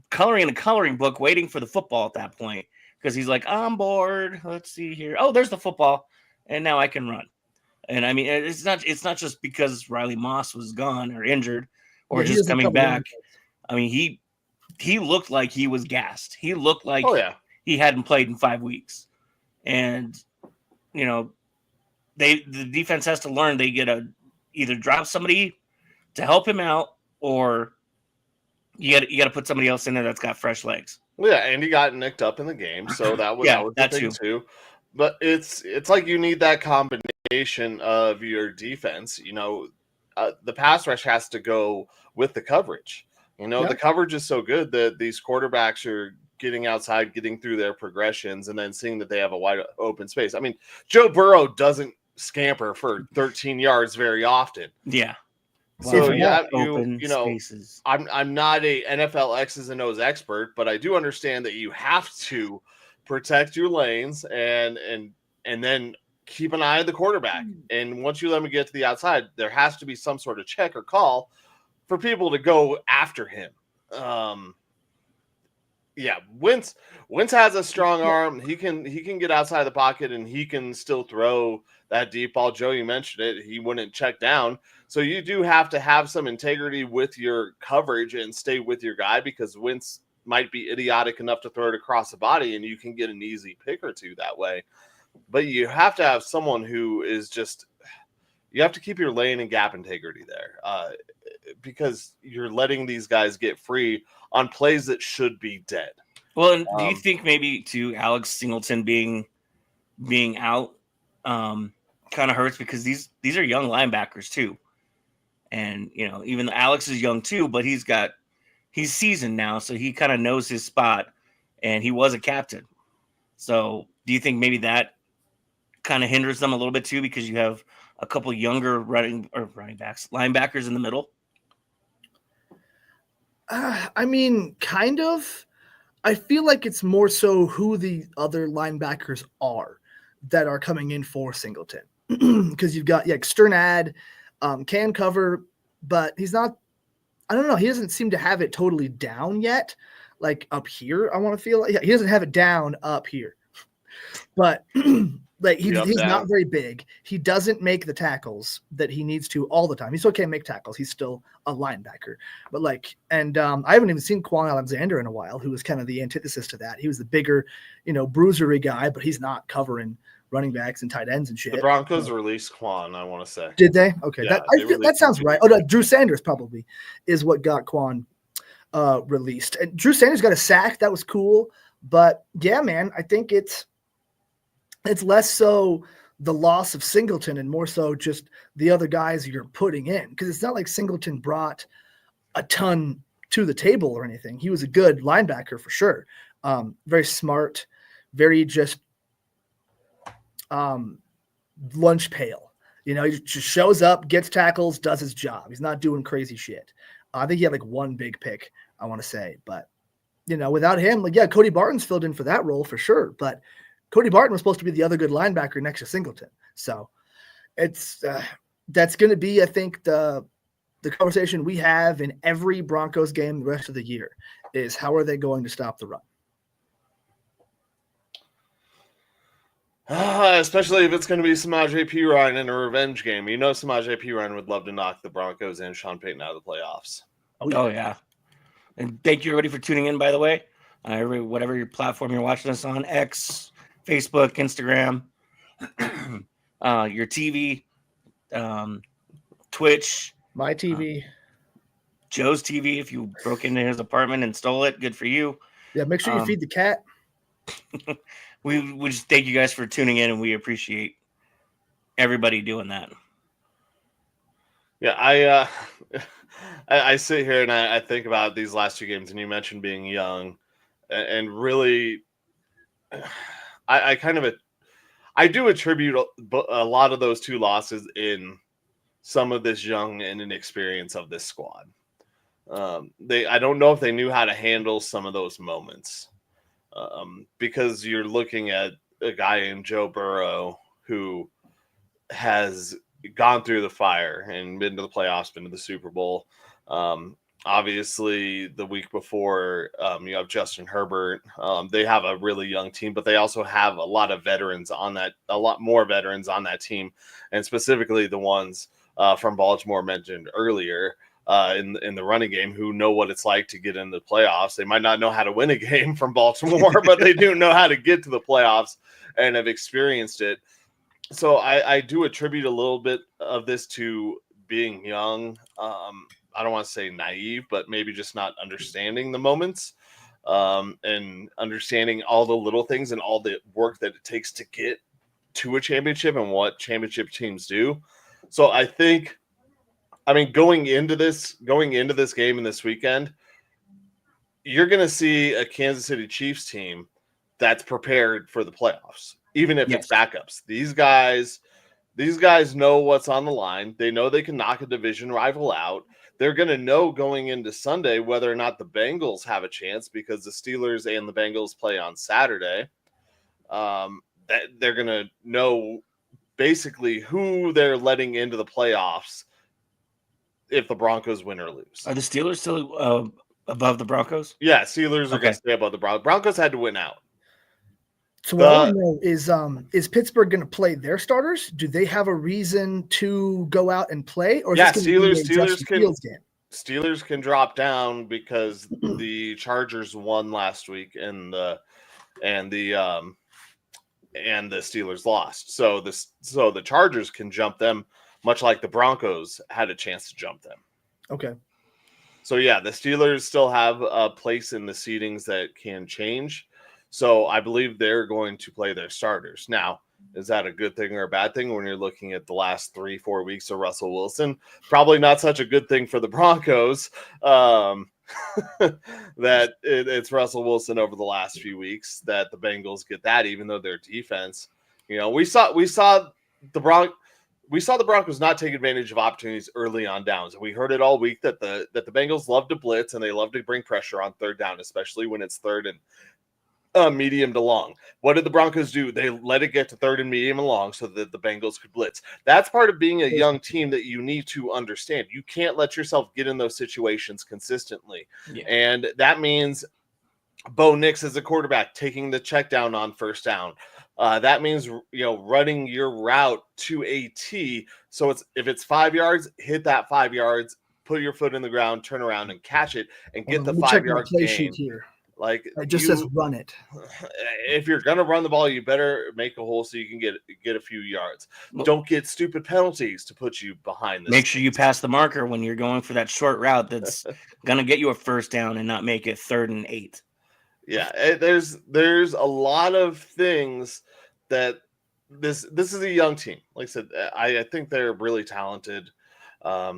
[SPEAKER 2] coloring in a coloring book, waiting for the football at that point, because he's like, I'm bored. Let's see here. Oh, there's the football, and now I can run. And I mean, it's not just because Riley Moss was gone or injured or just coming back. I mean, he looked like he was gassed. He looked like he hadn't played in 5 weeks. And, the defense has to learn they get to either drop somebody to help him out, or you got to put somebody else in there that's got fresh legs.
[SPEAKER 3] Well, yeah, and he got nicked up in the game, so that was the thing too. But it's like you need that combination of your defense. The pass rush has to go with the coverage. The coverage is so good that these quarterbacks are getting outside, getting through their progressions, and then seeing that they have a wide open space. I mean, Joe Burrow doesn't scamper for 13 yards very often.
[SPEAKER 2] Yeah.
[SPEAKER 3] So spaces. I'm not a NFL X's and O's expert, but I do understand that you have to protect your lanes and then keep an eye on the quarterback. And once you let him get to the outside, there has to be some sort of check or call for people to go after him. Wentz has a strong arm. He can get outside the pocket, and he can still throw that deep ball. Joe, you mentioned it. He wouldn't check down. So you do have to have some integrity with your coverage and stay with your guy, because Wentz might be idiotic enough to throw it across the body, and you can get an easy pick or two that way. But you have to have someone who is you have to keep your lane and gap integrity there, because you're letting these guys get free on plays that should be dead.
[SPEAKER 2] Well, and do you think maybe too, Alex Singleton being out kind of hurts, because these are young linebackers too, and even Alex is young too, but he's seasoned now, so he kind of knows his spot, and he was a captain. So do you think maybe that kind of hinders them a little bit too, because you have a couple younger linebackers in the middle?
[SPEAKER 4] I mean, kind of. I feel like it's more so who the other linebackers are that are coming in for Singleton. Because you've got Sternad can cover, but he's not. I don't know. He doesn't seem to have it totally down yet. Like up here, I want to feel like he doesn't have it down up here, but he's not very big. He doesn't make the tackles that he needs to all the time. He's okay to make tackles. He's still a linebacker, but I haven't even seen Quan Alexander in a while, who was kind of the antithesis to that. He was the bigger, bruisery guy, but he's not covering running backs and tight ends and shit.
[SPEAKER 3] The Broncos released Quan, I want to say.
[SPEAKER 4] Did they? Okay,
[SPEAKER 3] Yeah,
[SPEAKER 4] that sounds right. Oh, no, Drew Sanders probably is what got Quan released. And Drew Sanders got a sack. That was cool. But yeah, man, I think it's less so the loss of Singleton and more so just the other guys you're putting in, because it's not like Singleton brought a ton to the table or anything. He was a good linebacker for sure. Very smart, very just lunch pail. He just shows up, gets tackles, does his job. He's not doing crazy shit. I think he had like one big pick, I want to say. But, without him, Cody Barton's filled in for that role for sure. But Cody Barton was supposed to be the other good linebacker next to Singleton. So it's that's going to be, I think, the conversation we have in every Broncos game the rest of the year is how are they going to stop the run?
[SPEAKER 3] Especially if it's going to be Samaje Perine in a revenge game. Samaje Perine would love to knock the Broncos and Sean Payton out of the playoffs.
[SPEAKER 2] Oh, yeah. And thank you, everybody, for tuning in, by the way. Whatever your platform you're watching us on, X, Facebook, Instagram, your TV, Twitch.
[SPEAKER 4] My TV.
[SPEAKER 2] Joe's TV, if you broke into his apartment and stole it, good for you.
[SPEAKER 4] Yeah, make sure you feed the cat.
[SPEAKER 2] We just thank you guys for tuning in, and we appreciate everybody doing that.
[SPEAKER 3] Yeah, I sit here and I think about these last two games, and you mentioned being young, and really, I do attribute a lot of those two losses in some of this young and inexperience of this squad. I don't know if they knew how to handle some of those moments. Because you're looking at a guy in Joe Burrow who has gone through the fire and been to the playoffs, been to the Super Bowl. Obviously, the week before, you have Justin Herbert. They have a really young team, but they also have a lot of veterans on that, a lot more veterans on that team, and specifically the ones from Baltimore mentioned earlier. In the running game, who know what it's like to get in the playoffs. They might not know how to win a game from Baltimore, but they do know how to get to the playoffs and have experienced it. So I do attribute a little bit of this to being young. I don't want to say naive, but maybe just not understanding the moments and understanding all the little things and all the work that it takes to get to a championship and what championship teams do. So I think, going into this game in this weekend, you're going to see a Kansas City Chiefs team that's prepared for the playoffs, even if it's backups. These guys know what's on the line. They know they can knock a division rival out. They're going to know going into Sunday whether or not the Bengals have a chance, because the Steelers and the Bengals play on Saturday. That they're going to know basically who they're letting into the playoffs if the Broncos win or lose.
[SPEAKER 2] Are the Steelers still above the Broncos?
[SPEAKER 3] Yeah, Steelers are going to stay above the Broncos. Broncos had to win out.
[SPEAKER 4] So what I want to know is Pittsburgh going to play their starters? Do they have a reason to go out and play? Or is this going to be a Justin Fields game?
[SPEAKER 3] Steelers can drop down because the Chargers won last week and the Steelers lost. So the Chargers can jump them, much like the Broncos had a chance to jump them.
[SPEAKER 4] Okay.
[SPEAKER 3] So, yeah, the Steelers still have a place in the seedings that can change. So I believe they're going to play their starters. Now, is that a good thing or a bad thing when you're looking at the last 3-4 weeks of Russell Wilson? Probably not such a good thing for the Broncos that it's Russell Wilson over the last few weeks that the Bengals get that, even though their defense, we saw the Broncos not take advantage of opportunities early on downs. And we heard it all week that the Bengals love to blitz and they love to bring pressure on third down, especially when it's third and medium to long. What did the Broncos do? They let it get to third and medium and long so that the Bengals could blitz. That's part of being a young team that you need to understand. You can't let yourself get in those situations consistently. Yeah. And that means Bo Nix as a quarterback taking the check down on first down. That means running your route to a T. So if it's 5 yards, hit that 5 yards, put your foot in the ground, turn around and catch it, and get the 5 yard gain. Like
[SPEAKER 4] It just says run it.
[SPEAKER 3] If you're gonna run the ball, you better make a hole so you can get a few yards. Don't get stupid penalties to put you behind the
[SPEAKER 2] Make sure you pass the marker when you're going for that short route that's gonna get you a first down and not make it 3rd and 8.
[SPEAKER 3] Yeah, there's a lot of things that this is a young team. Like I said, I think they're really talented. Are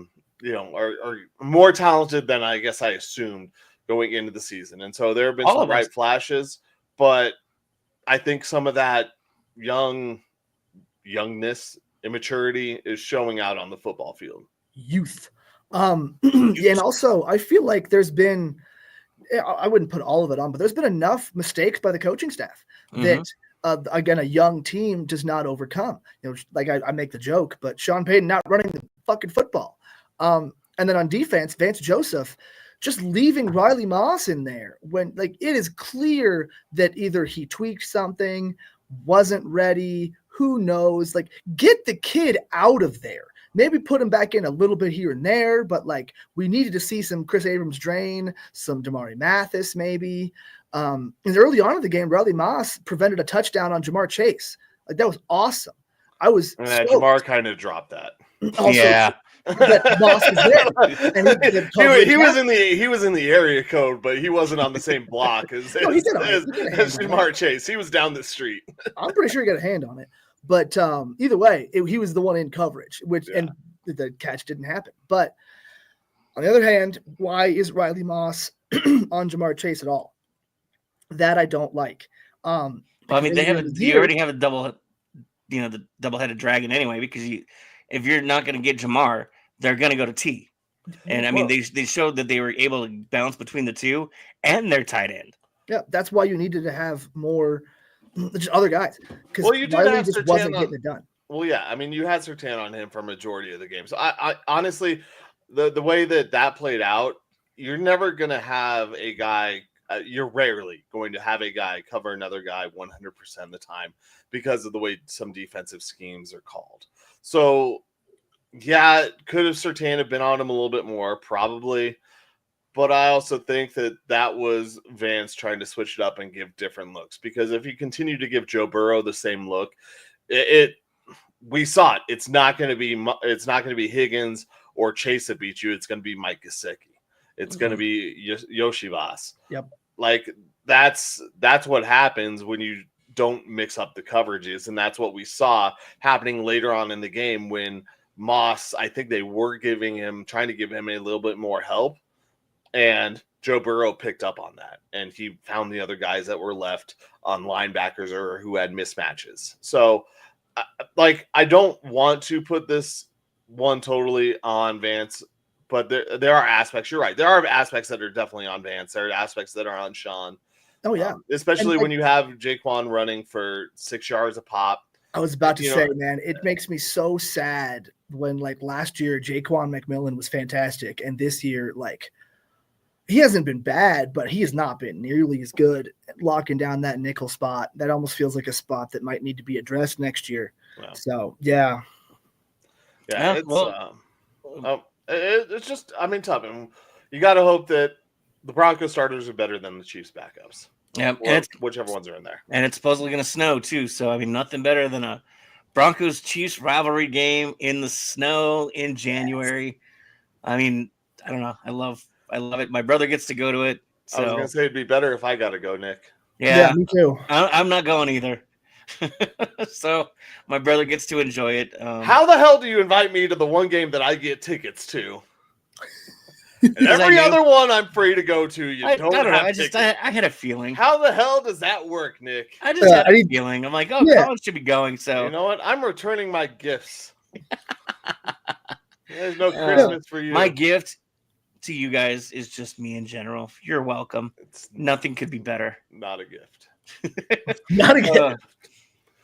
[SPEAKER 3] more talented than I guess I assumed going into the season. And so there have been some bright flashes, but I think some of that youngness, immaturity is showing out on the football field.
[SPEAKER 4] Youth. And also I feel like there's been, I wouldn't put all of it on, but there's been enough mistakes by the coaching staff that again, a young team does not overcome. Like I make the joke, but Sean Payton not running the fucking football. And then on defense, Vance Joseph just leaving Riley Moss in there when like it is clear that either he tweaked something, wasn't ready, who knows, like get the kid out of there. Maybe put him back in a little bit here and there, but like we needed to see some Chris Abrams drain, some Damari Mathis maybe. And early on in the game, Riley Moss prevented a touchdown on Jamar Chase. Like that was awesome.
[SPEAKER 3] Jamar kind of dropped that.
[SPEAKER 4] Also,
[SPEAKER 2] yeah.
[SPEAKER 4] That Moss was there, and
[SPEAKER 3] he was in the area code, but he wasn't on the same block as Jamar Chase. He was down the street.
[SPEAKER 4] I'm pretty sure he got a hand on it, but either way, he was the one in coverage, and the catch didn't happen. But on the other hand, why is Riley Moss on Jamar Chase at all? That I don't like.
[SPEAKER 2] I mean, you already have a double, the double-headed dragon anyway, because if you're not going to get Jamar, they're going to go to T. And I mean, they showed that they were able to bounce between the two and their tight end.
[SPEAKER 4] Yeah, that's why you needed to have more just other guys. Because
[SPEAKER 3] you
[SPEAKER 4] Riley just wasn't getting it done.
[SPEAKER 3] Well, yeah, I mean, you had Surtain on him for a majority of the game. So I honestly, the way that played out, you're never going to have a guy. You're rarely going to have a guy cover another guy 100% of the time because of the way some defensive schemes are called. So, yeah, could have Surtain have been on him a little bit more? Probably. But I also think that was Vance trying to switch it up and give different looks. Because if you continue to give Joe Burrow the same look, we saw it. It's not going to be Higgins or Chase that beat you. It's going to be Mike Gesicki. It's going to be Yoshivas.
[SPEAKER 4] Yep.
[SPEAKER 3] Like that's what happens when you don't mix up the coverages, and that's what we saw happening later on in the game when Moss, I think they were trying to give him a little bit more help, and Joe Burrow picked up on that, and he found the other guys that were left on linebackers or who had mismatches. So, I don't want to put this one totally on Vance. But there are aspects. You're right. There are aspects that are definitely on Vance. There are aspects that are on Sean.
[SPEAKER 4] Oh yeah,
[SPEAKER 3] especially when you have Jaquan running for 6 yards a pop.
[SPEAKER 4] I was about to say, man, it makes me so sad when like last year Jaquan McMillan was fantastic, and this year like he hasn't been bad, but he has not been nearly as good at locking down that nickel spot. That almost feels like a spot that might need to be addressed next year. Wow. So yeah.
[SPEAKER 3] It's just, I mean, tough. And you got to hope that the Broncos starters are better than the Chiefs backups.
[SPEAKER 2] Yeah,
[SPEAKER 3] whichever ones are in there.
[SPEAKER 2] And it's supposedly going to snow too. So I mean, nothing better than a Broncos Chiefs rivalry game in the snow in January. Yes. I mean, I don't know. I love it. My brother gets to go to it. So.
[SPEAKER 3] I was going to say it'd be better if I got to go, Nick.
[SPEAKER 2] Yeah,
[SPEAKER 4] me too.
[SPEAKER 2] I'm not going either. So my brother gets to enjoy it.
[SPEAKER 3] How the hell do you invite me to the one game that I get tickets to? And every other one I'm free to go to. I don't know.
[SPEAKER 2] I had a feeling.
[SPEAKER 3] How the hell does that work, Nick?
[SPEAKER 2] I just had a feeling. I'm like, college should be going. So
[SPEAKER 3] you know what? I'm returning my gifts. There's no Christmas for you.
[SPEAKER 2] My gift to you guys is just me in general. You're welcome. Nothing could be better.
[SPEAKER 3] Not a gift.
[SPEAKER 4] Not a gift.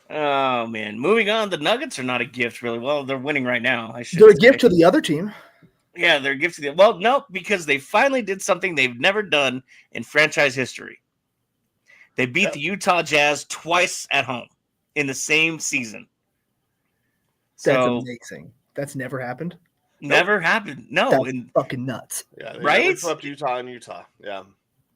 [SPEAKER 2] Oh man, moving on. The Nuggets are not a gift, really. Well, they're winning right now.
[SPEAKER 4] They're a gift to the other team.
[SPEAKER 2] Yeah, they're a gift to the. Well, no, because they finally did something they've never done in franchise history. They beat the Utah Jazz twice at home in the same season.
[SPEAKER 4] That's amazing. That's never happened.
[SPEAKER 2] Never happened. No,
[SPEAKER 4] that's fucking nuts.
[SPEAKER 3] Yeah,
[SPEAKER 2] right?
[SPEAKER 3] They swept Utah in Utah. Yeah,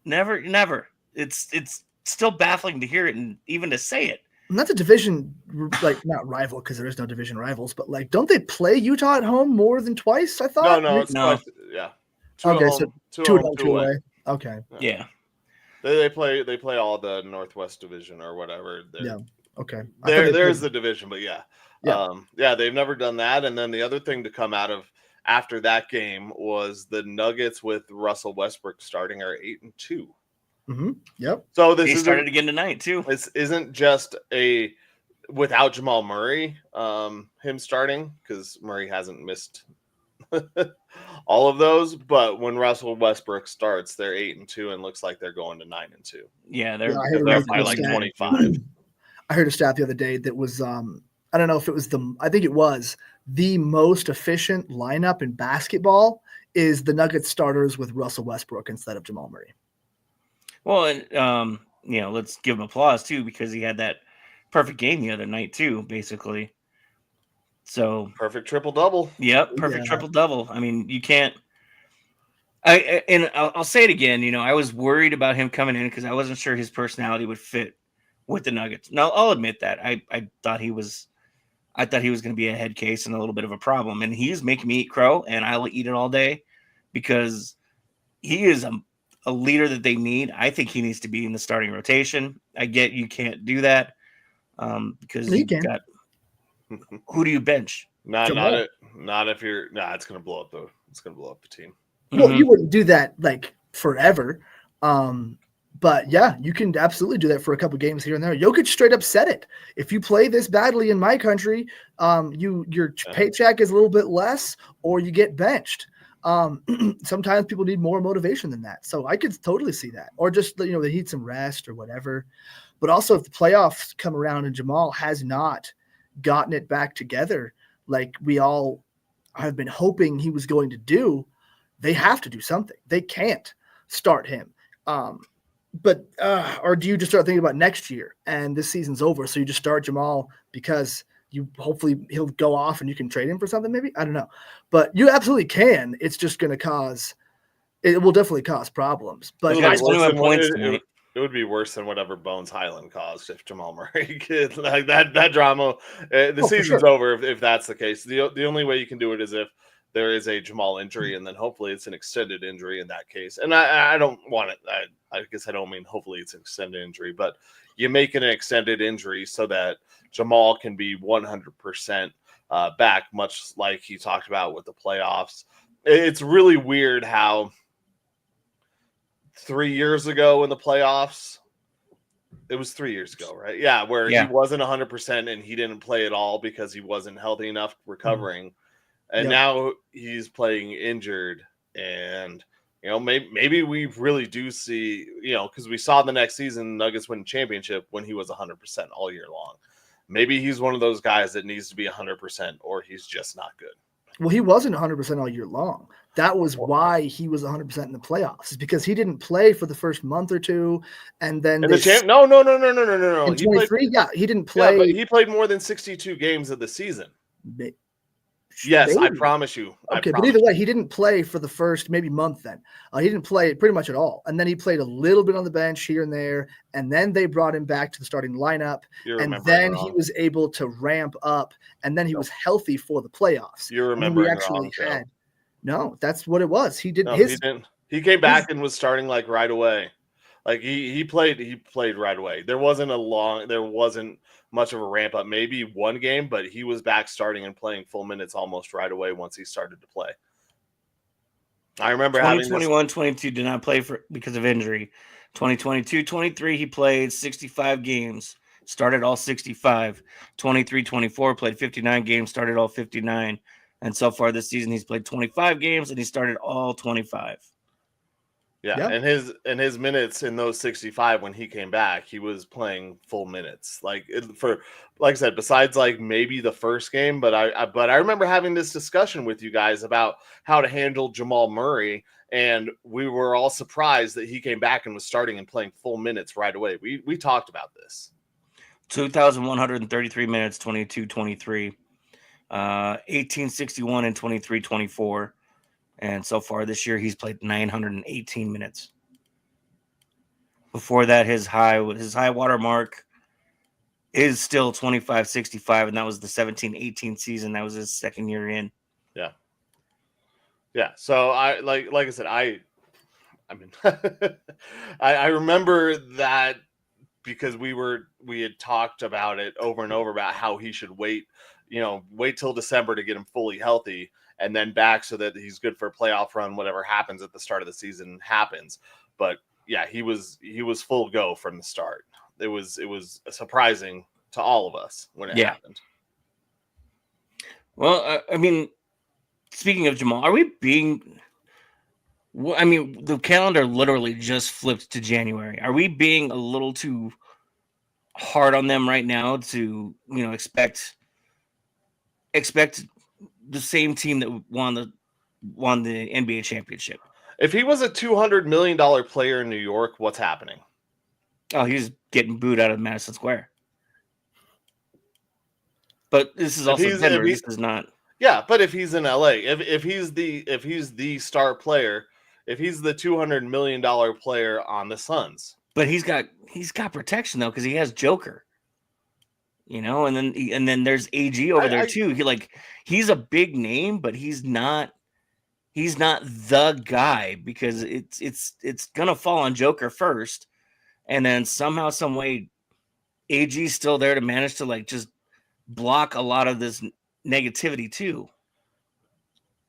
[SPEAKER 2] never. it's still baffling to hear it and even to say it.
[SPEAKER 4] And that's a division, like not rival because there is no division rivals, but like, don't they play Utah at home more than twice? I thought.
[SPEAKER 3] No, it's
[SPEAKER 2] No.
[SPEAKER 3] twice. Yeah, two
[SPEAKER 4] Okay,
[SPEAKER 3] at
[SPEAKER 4] so
[SPEAKER 3] home, two
[SPEAKER 4] two
[SPEAKER 3] at
[SPEAKER 4] at
[SPEAKER 3] home,
[SPEAKER 4] home,
[SPEAKER 3] two
[SPEAKER 4] two
[SPEAKER 3] away.
[SPEAKER 4] away. Okay.
[SPEAKER 2] Yeah.
[SPEAKER 3] They play all the Northwest Division or whatever.
[SPEAKER 4] Yeah. Okay. I thought they
[SPEAKER 3] There's
[SPEAKER 4] played-
[SPEAKER 3] the division, but yeah.
[SPEAKER 4] Yeah.
[SPEAKER 3] They've never done that. And then the other thing to come out of after that game was the Nuggets with Russell Westbrook starting are 8-2.
[SPEAKER 4] Mm-hmm. Yep.
[SPEAKER 3] So
[SPEAKER 2] They started again tonight too.
[SPEAKER 3] This isn't just a without Jamal Murray, him starting, because Murray hasn't missed all of those. But when Russell Westbrook starts, they're 8-2 and looks like they're going to 9-2.
[SPEAKER 2] Yeah, they're
[SPEAKER 3] They're by like 25.
[SPEAKER 4] I heard a stat the other day that was I don't know if it was I think it was the most efficient lineup in basketball is the Nuggets starters with Russell Westbrook instead of Jamal Murray.
[SPEAKER 2] Well, and let's give him applause too because he had that perfect game the other night too, basically. So
[SPEAKER 3] perfect triple double.
[SPEAKER 2] Yep, perfect triple double. I mean, you can't. I'll say it again. I was worried about him coming in because I wasn't sure his personality would fit with the Nuggets. Now I'll admit that I thought he was going to be a head case and a little bit of a problem, and he's making me eat crow, and I'll eat it all day because he is a leader that they need. I think he needs to be in the starting rotation. I get you can't do that because you got who do you bench?
[SPEAKER 3] Not if you're it's gonna blow up the team.
[SPEAKER 4] Well, you wouldn't do that like forever. But yeah, you can absolutely do that for a couple games here and there. Jokic straight up said it. If you play this badly in my country, your paycheck is a little bit less, or you get benched. Sometimes people need more motivation than that. So I could totally see that. Or just, they need some rest or whatever. But also if the playoffs come around and Jamal has not gotten it back together, like we all have been hoping he was going to do, they have to do something. They can't start him. Or do you just start thinking about next year and this season's over? So you just start Jamal because hopefully he'll go off and you can trade him for something, maybe. I don't know. But you absolutely can. It's just going to it will definitely cause problems. But
[SPEAKER 3] it would be worse than whatever Bones Highland caused if Jamal Murray could like that drama. The season's over if that's the case. The only way you can do it is if there is a Jamal injury, and then hopefully it's an extended injury in that case. And I don't want it. I guess I don't mean hopefully it's an extended injury, but you make it an extended injury so that Jamal can be 100% back, much like he talked about with the playoffs. It's really weird how 3 years ago in the playoffs, it was 3 years ago, right? Yeah, where he wasn't 100% and he didn't play at all because he wasn't healthy enough recovering. Mm-hmm. And now he's playing injured, and maybe we really do see, because we saw the next season Nuggets win championship when he was 100% all year long. Maybe he's one of those guys that needs to be 100%, or he's just not good.
[SPEAKER 4] Well, he wasn't 100% all year long. That was why he was 100% in the playoffs, is because he didn't play for the first month or two, and then
[SPEAKER 3] no.
[SPEAKER 4] In 23, he didn't play.
[SPEAKER 3] Yeah, but he played more than 62 games of the season. Yes, maybe. I promise you.
[SPEAKER 4] Okay, but either way, he didn't play for the first maybe month then. He didn't play pretty much at all. And then he played a little bit on the bench here and there. And then they brought him back to the starting lineup. And then he was able to ramp up. And then he was healthy for the playoffs.
[SPEAKER 3] You remember
[SPEAKER 4] No, that's what it was. He didn't.
[SPEAKER 3] He didn't. He came back and was starting like right away. Like he played right away. There wasn't much of a ramp up, maybe one game, but he was back starting and playing full minutes almost right away once he started to play. I remember
[SPEAKER 2] 2021-22 did not play because of injury. 2022-23 he played 65 games, started all 65. 23-24 played 59 games, started all 59. And so far this season he's played 25 games and he started all 25.
[SPEAKER 3] Yeah, and his minutes in those 65 when he came back, he was playing full minutes. Like I said, besides like maybe the first game, but I remember having this discussion with you guys about how to handle Jamal Murray, and we were all surprised that he came back and was starting and playing full minutes right away. We talked about this.
[SPEAKER 2] 2,133 minutes, 22-23, 1861 and 23-24. And so far this year, he's played 918 minutes. Before that, his high water mark is still 25-65, and that was the 17-18 season. That was his second year in.
[SPEAKER 3] Yeah. So I like I said, I mean, I remember that because we had talked about it over and over about how he should wait till December to get him fully healthy and then back so that he's good for a playoff run. Whatever happens at the start of the season happens. But yeah, he was full go from the start. It was surprising to all of us when it happened.
[SPEAKER 2] Well, I mean, speaking of Jamal, are we being? I mean, the calendar literally just flipped to January. Are we being a little too hard on them right now to expect the same team that won the NBA championship?
[SPEAKER 3] If he was a $200 million player in New York, what's happening?
[SPEAKER 2] Oh, he's getting booed out of Madison Square. But this is also Denver. This is not.
[SPEAKER 3] Yeah, but if he's in LA, if he's the star player, if he's the $200 million player on the Suns,
[SPEAKER 2] but he's got protection though because he has Joker. And then there's AG over there too. He's a big name, but he's not the guy because it's gonna fall on Joker first, and then somehow, some way, AG's still there to manage to just block a lot of this negativity too.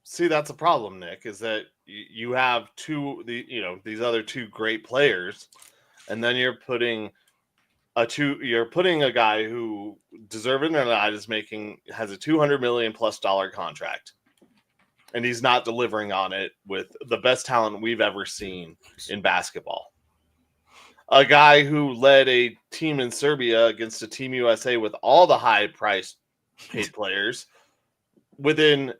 [SPEAKER 3] See, that's a problem, Nick, is that you have these other two great players, and then you're putting a guy who, deserve it or not, has a $200 million plus contract, and he's not delivering on it with the best talent we've ever seen in basketball. A guy who led a team in Serbia against a Team USA with all the high-priced paid players within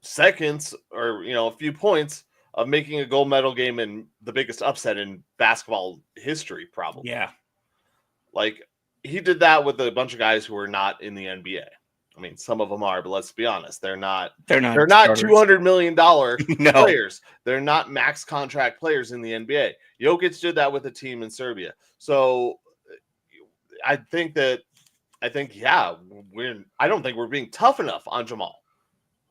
[SPEAKER 3] seconds or a few points of making a gold medal game in the biggest upset in basketball history, probably.
[SPEAKER 2] Yeah.
[SPEAKER 3] He did that with a bunch of guys who are not in the NBA. I mean, some of them are, but let's be honest, they're not $200 million players. They're not max contract players in the NBA. Jokic did that with a team in Serbia. So I don't think we're being tough enough on Jamal.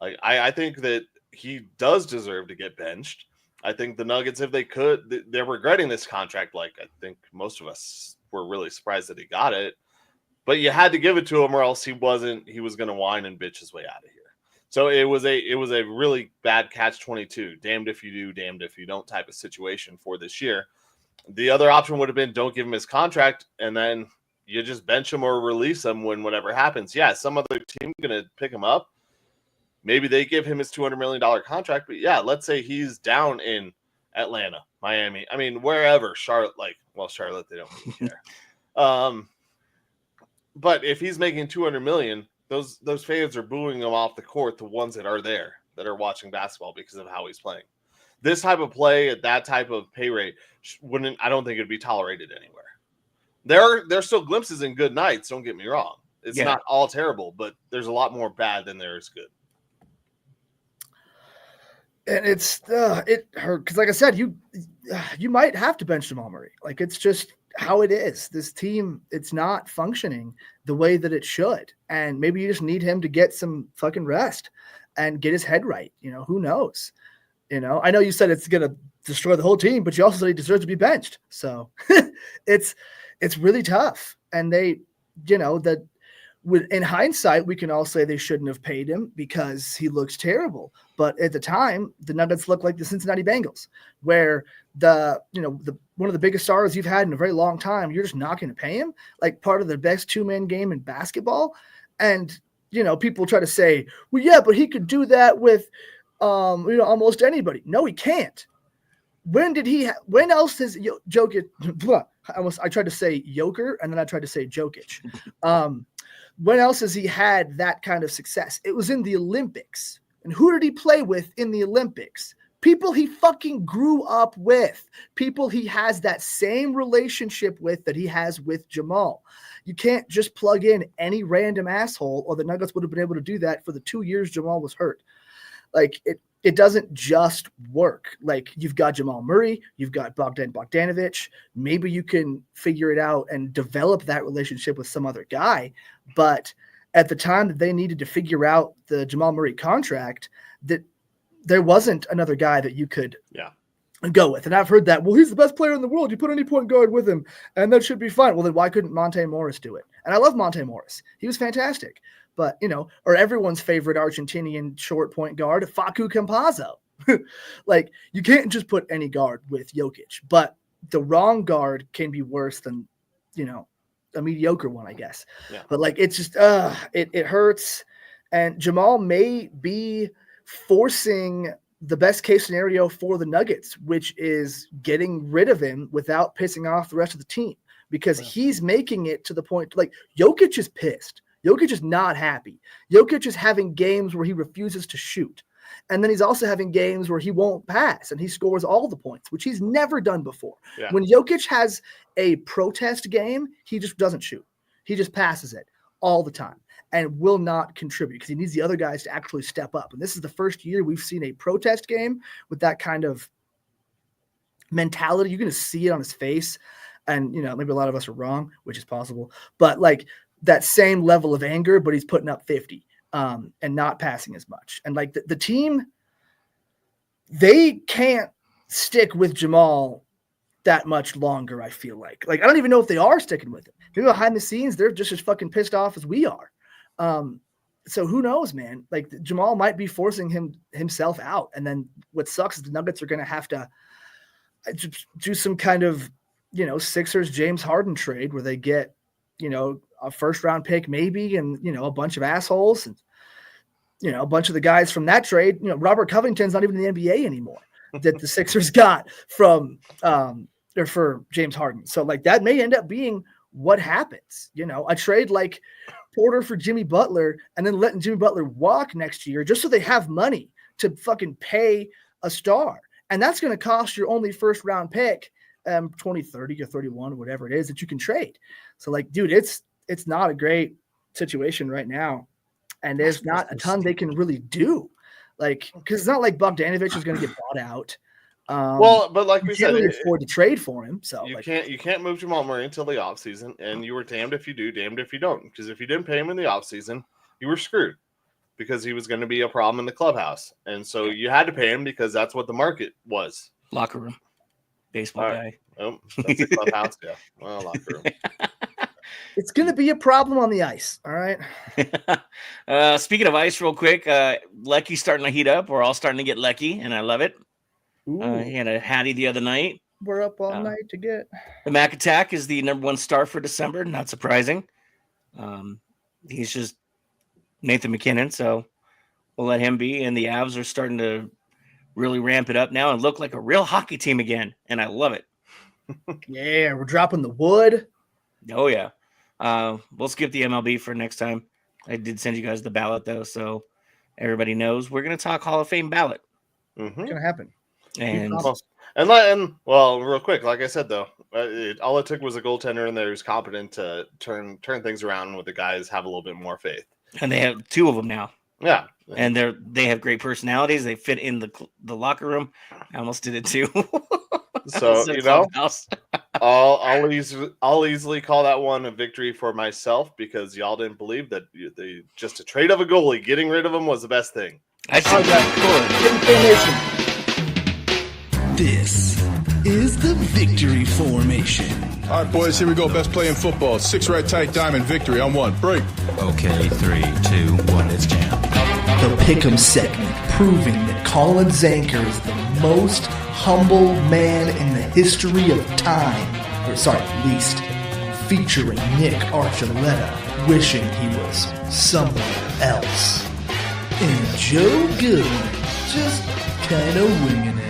[SPEAKER 3] I think that he does deserve to get benched. I think the Nuggets, if they could, they're regretting this contract. I think most of us were really surprised that he got it, but you had to give it to him or else he was going to whine and bitch his way out of here. So it was a really bad catch-22, damned if you do, damned if you don't type of situation for this year. The other option would have been don't give him his contract and then you just bench him or release him when whatever happens. Yeah, some other team going to pick him up. Maybe they give him his $200 million contract, but yeah, let's say he's down in Atlanta, Miami. I mean, wherever, Charlotte, Charlotte, they don't really care. But if he's making $200 million, those fans are booing him off the court, the ones that are there, that are watching basketball because of how he's playing. This type of play at that type of pay rate I don't think it'd be tolerated anywhere. There's still glimpses and good nights, don't get me wrong. It's not all terrible, but there's a lot more bad than there is good.
[SPEAKER 4] And it hurt because, like I said, you might have to bench Jamal Murray. It's just how it is. This team, it's not functioning the way that it should, and maybe you just need him to get some fucking rest and get his head right. Who knows? I know you said it's gonna destroy the whole team, but you also said he deserves to be benched. So it's really tough, and they, that. In hindsight, we can all say they shouldn't have paid him because he looks terrible. But at the time, the Nuggets looked like the Cincinnati Bengals, where one of the biggest stars you've had in a very long time, you're just not going to pay him, part of the best two-man game in basketball. And people try to say, well, yeah, but he could do that with almost anybody. No, he can't. When else has Jokic? I tried to say Joker, and then I tried to say Jokic. When else has he had that kind of success? It was in the Olympics. And who did he play with in the Olympics? People he fucking grew up with. People he has that same relationship with that he has with Jamal. You can't just plug in any random asshole, or the Nuggets would have been able to do that for the 2 years Jamal was hurt. It it doesn't just work. Like, you've got Jamal Murray, you've got Bogdanovic. Maybe you can figure it out and develop that relationship with some other guy. But at the time that they needed to figure out the Jamal Murray contract, that there wasn't another guy that you could go with. And I've heard that, well, he's the best player in the world. You put any point guard with him, and that should be fine. Well, then why couldn't Monte Morris do it? And I love Monte Morris. He was fantastic. But, or everyone's favorite Argentinian short point guard, Facu Campazzo. Like, you can't just put any guard with Jokic. But the wrong guard can be worse than, a mediocre one, I guess.
[SPEAKER 3] Yeah.
[SPEAKER 4] But, like, it's just, it hurts. And Jamal may be forcing the best case scenario for the Nuggets, which is getting rid of him without pissing off the rest of the team. Because he's making it to the point, like, Jokic is pissed. Jokic is not happy. Jokic is having games where he refuses to shoot. And then he's also having games where he won't pass and he scores all the points, which he's never done before. Yeah. When Jokic has a protest game, he just doesn't shoot. He just passes it all the time and will not contribute because he needs the other guys to actually step up. And this is the first year we've seen a protest game with that kind of mentality. You're going to see it on his face. And, maybe a lot of us are wrong, which is possible. But, like, that same level of anger, but he's putting up 50 and not passing as much. And, like, the team, they can't stick with Jamal that much longer, I feel like. Like, I don't even know if they are sticking with him. Maybe behind the scenes, they're just as fucking pissed off as we are. So who knows, man? Like, Jamal might be forcing himself out. And then what sucks is the Nuggets are going to have to do some kind of, Sixers James Harden trade where they get, a first round pick maybe, and, a bunch of assholes and, a bunch of the guys from that trade. Robert Covington's not even in the NBA anymore that the Sixers got from or for James Harden. So, like, that may end up being what happens. A trade like Porter for Jimmy Butler and then letting Jimmy Butler walk next year just so they have money to fucking pay a star. And that's going to cost your only first round pick, 20, 30 or 31, whatever it is that you can trade. So, like, dude, it's not a great situation right now. And there's not a ton they can really do. Like, because it's not like Bogdanovic is going to get bought out.
[SPEAKER 3] But like we said,
[SPEAKER 4] afford to trade for him. So
[SPEAKER 3] you can't move Jamal Murray until the offseason, and you were damned if you do, damned if you don't. Because if you didn't pay him in the offseason, you were screwed because he was going to be a problem in the clubhouse. And so you had to pay him because that's what the market was.
[SPEAKER 2] Locker room. Baseball guy.
[SPEAKER 3] Oh, that's a clubhouse. Yeah. Well, locker room.
[SPEAKER 4] It's going to be a problem on the ice. All right.
[SPEAKER 2] Speaking of ice, real quick, Lecky's starting to heat up. We're all starting to get Lecky, and I love it. He had a Hattie the other night.
[SPEAKER 4] We're up all night to get.
[SPEAKER 2] The Mac Attack is the #1 star for December. Not surprising. He's just Nathan McKinnon, so we'll let him be. And the Avs are starting to really ramp it up now and look like a real hockey team again, and I love it.
[SPEAKER 4] Yeah, we're dropping the wood.
[SPEAKER 2] Oh, yeah. We'll skip the MLB for next time. I did send you guys the ballot, though, so everybody knows we're going to talk Hall of Fame ballot.
[SPEAKER 4] It's going to happen.
[SPEAKER 2] And
[SPEAKER 3] real quick, like I said, though, all it took was a goaltender in there who's competent to turn things around with the guys have a little bit more faith.
[SPEAKER 2] And they have 2 of them now.
[SPEAKER 3] Yeah.
[SPEAKER 2] And they have great personalities. They fit in the locker room. I almost did it too.
[SPEAKER 3] So, I'll easily call that one a victory for myself because y'all didn't believe that just a trade of a goalie, getting rid of him was the best thing.
[SPEAKER 2] I should
[SPEAKER 1] This is the victory formation.
[SPEAKER 5] All right, boys, here we go. Best play in football. 6 right tight diamond victory on 1. Break.
[SPEAKER 6] Okay, 3, 2, 1, it's jam.
[SPEAKER 1] The Pick'em segment proving that Colin Zanker is the most humble man in the history of time. Least. Featuring Nick Archuleta wishing he was somewhere else. And Joe Goodwin just kind of winging it.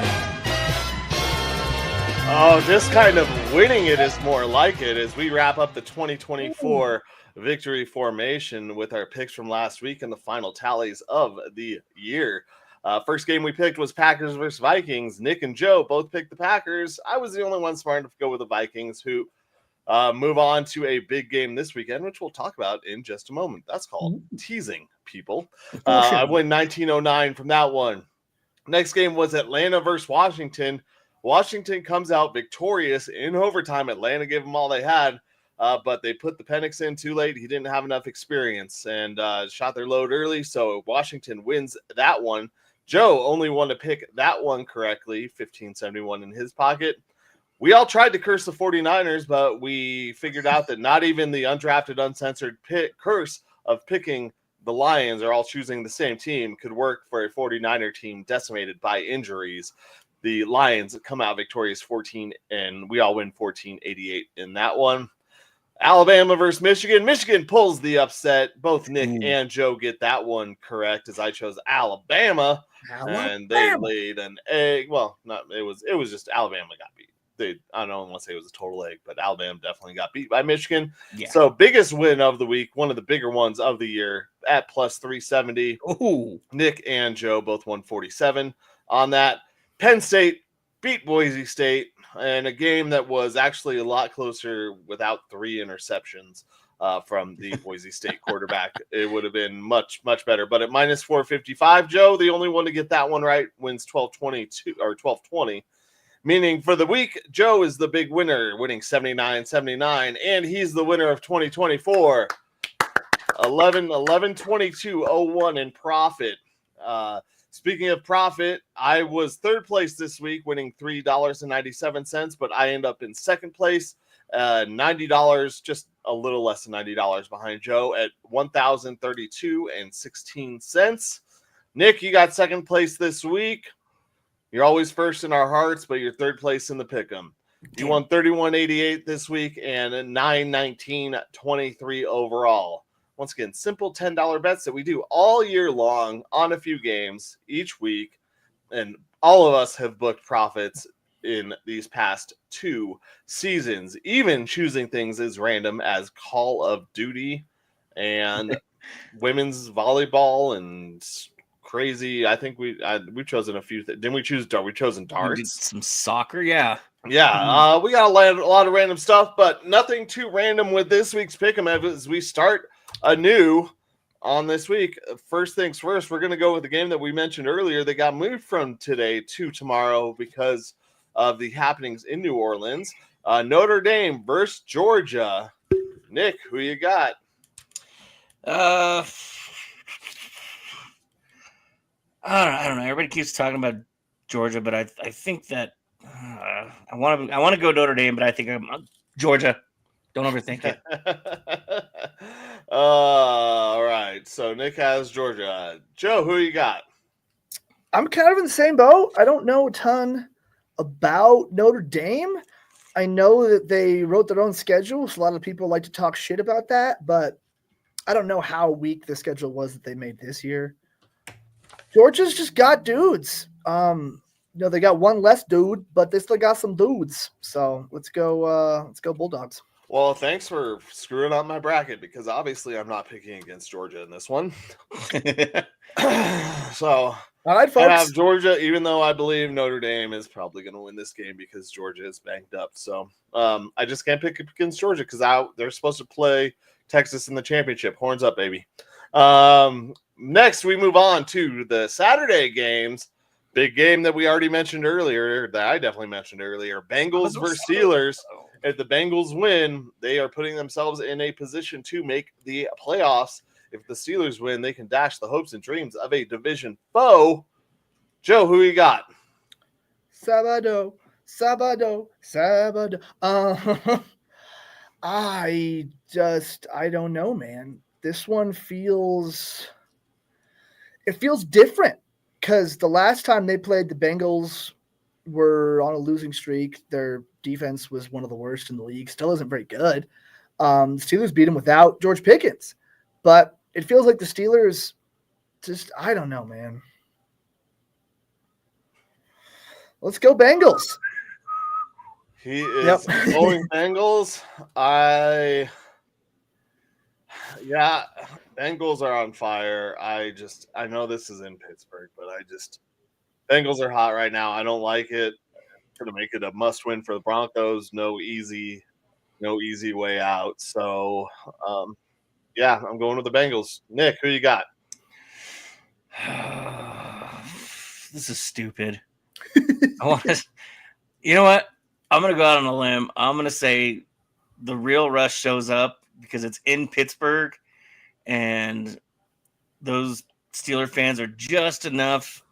[SPEAKER 3] Oh, just kind of winning it is more like it as we wrap up the 2024 victory formation with our picks from last week and the final tallies of the year. First game we picked was Packers versus Vikings. Nick and Joe both picked the Packers. I was the only one smart enough to go with the Vikings, who move on to a big game this weekend, which we'll talk about in just a moment. That's called teasing, people. I win 1909 from that one. Next game was Atlanta versus Washington. Washington comes out victorious in overtime. Atlanta gave them all they had, but they put the Penix in too late. He didn't have enough experience and shot their load early, so Washington wins that one. Joe only one to pick that one correctly, 1571 in his pocket. We all tried to curse the 49ers, but we figured out that not even the undrafted, uncensored curse of picking the Lions are all choosing the same team could work for a 49er team decimated by injuries. The Lions come out victorious 14, and we all win 14-88 in that one. Alabama versus Michigan. Michigan pulls the upset. Both Nick and Joe get that one correct, as I chose Alabama. And they laid an egg. Well, it was just Alabama got beat. I don't want to say it was a total egg, but Alabama definitely got beat by Michigan. Yeah. So biggest win of the week, one of the bigger ones of the year at plus 370.
[SPEAKER 2] Ooh.
[SPEAKER 3] Nick and Joe both won 47 on that. Penn State beat Boise State in a game that was actually a lot closer without 3 interceptions from the Boise State quarterback. It would have been much, much better. But at minus 455, Joe, the only one to get that one right, wins 12-22 or 12-20. Meaning for the week, Joe is the big winner, winning 79-79, and he's the winner of 2024. 11-22-01 in profit. Speaking of profit, I was third place this week, winning $3.97, but I end up in second place, $90, just a little less than $90 behind Joe at $1,032.16. Nick, you got second place this week. You're always first in our hearts, but you're third place in the pick'em. You won 31.88 this week and 919.23 overall. Once again, simple $10 bets that we do all year long on a few games each week, and all of us have booked profits in these past 2 seasons, even choosing things as random as Call of Duty and women's volleyball and crazy. I think we've chosen a few. Didn't we choose? We chosen darts.
[SPEAKER 2] We did some soccer, yeah.
[SPEAKER 3] Yeah, we got a lot of random stuff, but nothing too random with this week's pick'em as we start anew on this week. First things first, we're going to go with the game that we mentioned earlier that got moved from today to tomorrow because of the happenings in New Orleans. Notre Dame versus Georgia. Nick, who you got?
[SPEAKER 2] I don't know. Everybody keeps talking about Georgia, but I think that I want to go Notre Dame, but I think I'm Georgia. Don't overthink it.
[SPEAKER 3] All right. So Nick has Georgia. Joe, who you got?
[SPEAKER 4] I'm kind of in the same boat. I don't know a ton about Notre Dame. I know that they wrote their own schedule, so a lot of people like to talk shit about that, but I don't know how weak the schedule was that they made this year. Georgia's just got dudes. They got one less dude, but they still got some dudes. So let's go Bulldogs.
[SPEAKER 3] Well, thanks for screwing up my bracket because obviously I'm not picking against Georgia in this one. So
[SPEAKER 4] all right, folks.
[SPEAKER 3] I have Georgia, even though I believe Notre Dame is probably going to win this game because Georgia is banged up. So I just can't pick against Georgia because they're supposed to play Texas in the championship. Horns up, baby. Next, we move on to the Saturday games. Big game that we already mentioned earlier, that I definitely mentioned earlier. Bengals versus Steelers. If the Bengals win, they are putting themselves in a position to make the playoffs. If the Steelers win, they can dash the hopes and dreams of a division foe. Joe, who you got?
[SPEAKER 4] Sabado. I don't know, man. This one feels different because the last time they played, the Bengals were on a losing streak. Their defense was one of the worst in the league. Still isn't very good. The Steelers beat them without George Pickens, but it feels like the Steelers just, I don't know, man. Let's go Bengals.
[SPEAKER 3] He is going Bengals. Bengals are on fire. I know this is in Pittsburgh, but Bengals are hot right now. I don't like it. I'm going to make it a must win for the Broncos. No easy way out. So, I'm going with the Bengals. Nick, who you got?
[SPEAKER 2] This is stupid. I want to. You know what? I'm gonna go out on a limb. I'm gonna say the real Russ shows up because it's in Pittsburgh, and those Steeler fans are just enough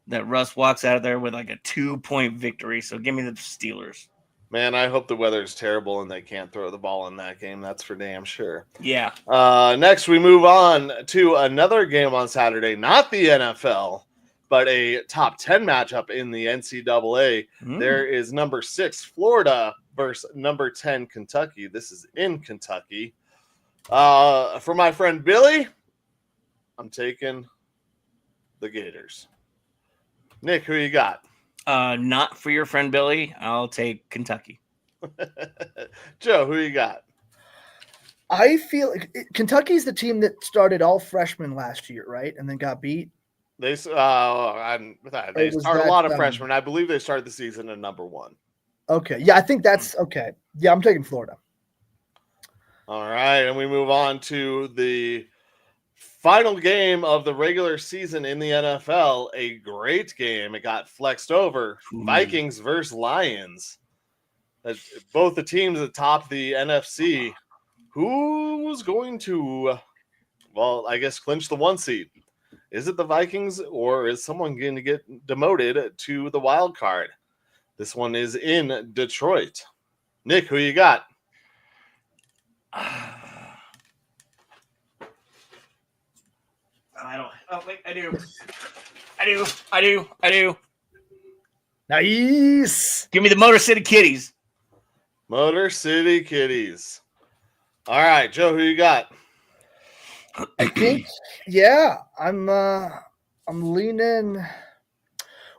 [SPEAKER 2] that Russ walks out of there with like a 2-point victory. So give me the Steelers.
[SPEAKER 3] Man, I hope the weather's terrible and they can't throw the ball in that game. That's for damn sure.
[SPEAKER 2] Yeah.
[SPEAKER 3] Next, we move on to another game on Saturday, not the NFL, but a top 10 matchup in the NCAA. There is number 6 Florida versus number 10 Kentucky. This is in Kentucky. For my friend Billy, I'm taking the Gators. Nick, who you got?
[SPEAKER 2] Not for your friend Billy. I'll take Kentucky.
[SPEAKER 3] Joe, who you got?
[SPEAKER 4] I feel Kentucky's the team that started all freshmen last year, right? And then got beat.
[SPEAKER 3] They started a lot of freshmen. I believe they started the season at number 1.
[SPEAKER 4] Okay. Yeah, I think that's okay. Yeah, I'm taking Florida.
[SPEAKER 3] All right. And we move on to the final game of the regular season in the NFL. A great game. It got flexed over. Vikings versus Lions. Both the teams at top the NFC. Who's going to, well, I guess clinch the 1 seed? Is it the Vikings or is someone going to get demoted to the wild card? This one is in Detroit. Nick, who you got?
[SPEAKER 2] I don't. Oh, wait, I do.
[SPEAKER 4] Nice.
[SPEAKER 2] Give me the Motor City Kitties.
[SPEAKER 3] Motor City Kitties. All right, Joe, who you got?
[SPEAKER 4] I think, yeah, I'm leaning.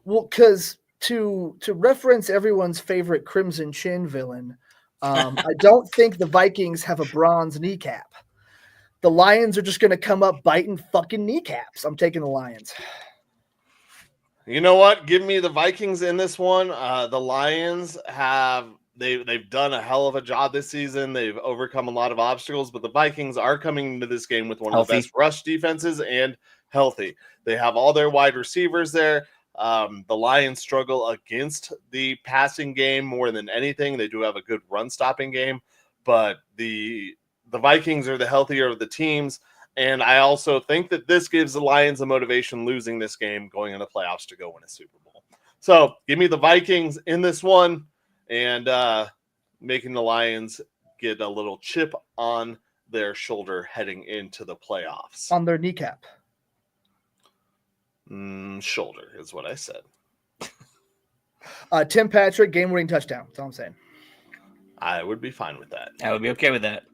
[SPEAKER 4] Well, because to reference everyone's favorite Crimson Chin villain, I don't think the Vikings have a bronze kneecap. The Lions are just going to come up biting fucking kneecaps. I'm taking the Lions.
[SPEAKER 3] You know what? Give me the Vikings in this one. The Lions have they've done a hell of a job this season. They've overcome a lot of obstacles, but the Vikings are coming into this game with one of the best rush defenses and healthy. They have all their wide receivers there. The Lions struggle against the passing game more than anything. They do have a good run stopping game, but the Vikings are the healthier of the teams. And I also think that this gives the Lions a motivation losing this game, going into playoffs to go win a Super Bowl. So give me the Vikings in this one and making the Lions get a little chip on their shoulder heading into the playoffs.
[SPEAKER 4] On their kneecap.
[SPEAKER 3] Shoulder is what I said.
[SPEAKER 4] Tim Patrick, game-winning touchdown. That's all I'm saying.
[SPEAKER 3] I would be fine with that.
[SPEAKER 2] I would be okay with that.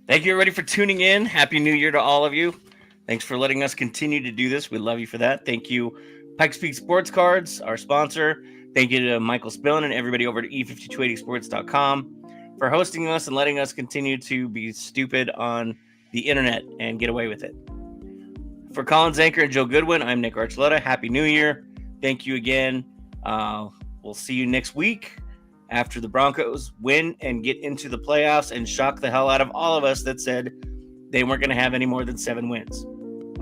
[SPEAKER 2] Thank you, everybody, for tuning in. Happy New Year to all of you. Thanks for letting us continue to do this. We love you for that. Thank you, Pikes Peak Sports Cards, our sponsor. Thank you to Michael Spillin and everybody over at e5280sports.com for hosting us and letting us continue to be stupid on the internet and get away with it. For Colin Zanker and Joe Goodwin, I'm Nick Archuleta. Happy New Year. Thank you again. We'll see you next week after the Broncos win and get into the playoffs and shock the hell out of all of us that said they weren't going to have any more than 7 wins.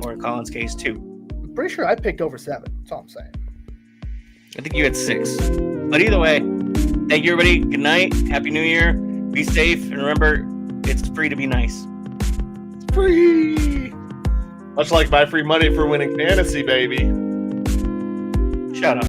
[SPEAKER 2] Or in Colin's case, 2.
[SPEAKER 4] I'm pretty sure I picked over 7. That's all I'm saying.
[SPEAKER 2] I think you had 6. But either way, thank you, everybody. Good night. Happy New Year. Be safe. And remember, it's free to be nice.
[SPEAKER 3] It's free. Much like my free money for winning fantasy, baby.
[SPEAKER 2] Shut up.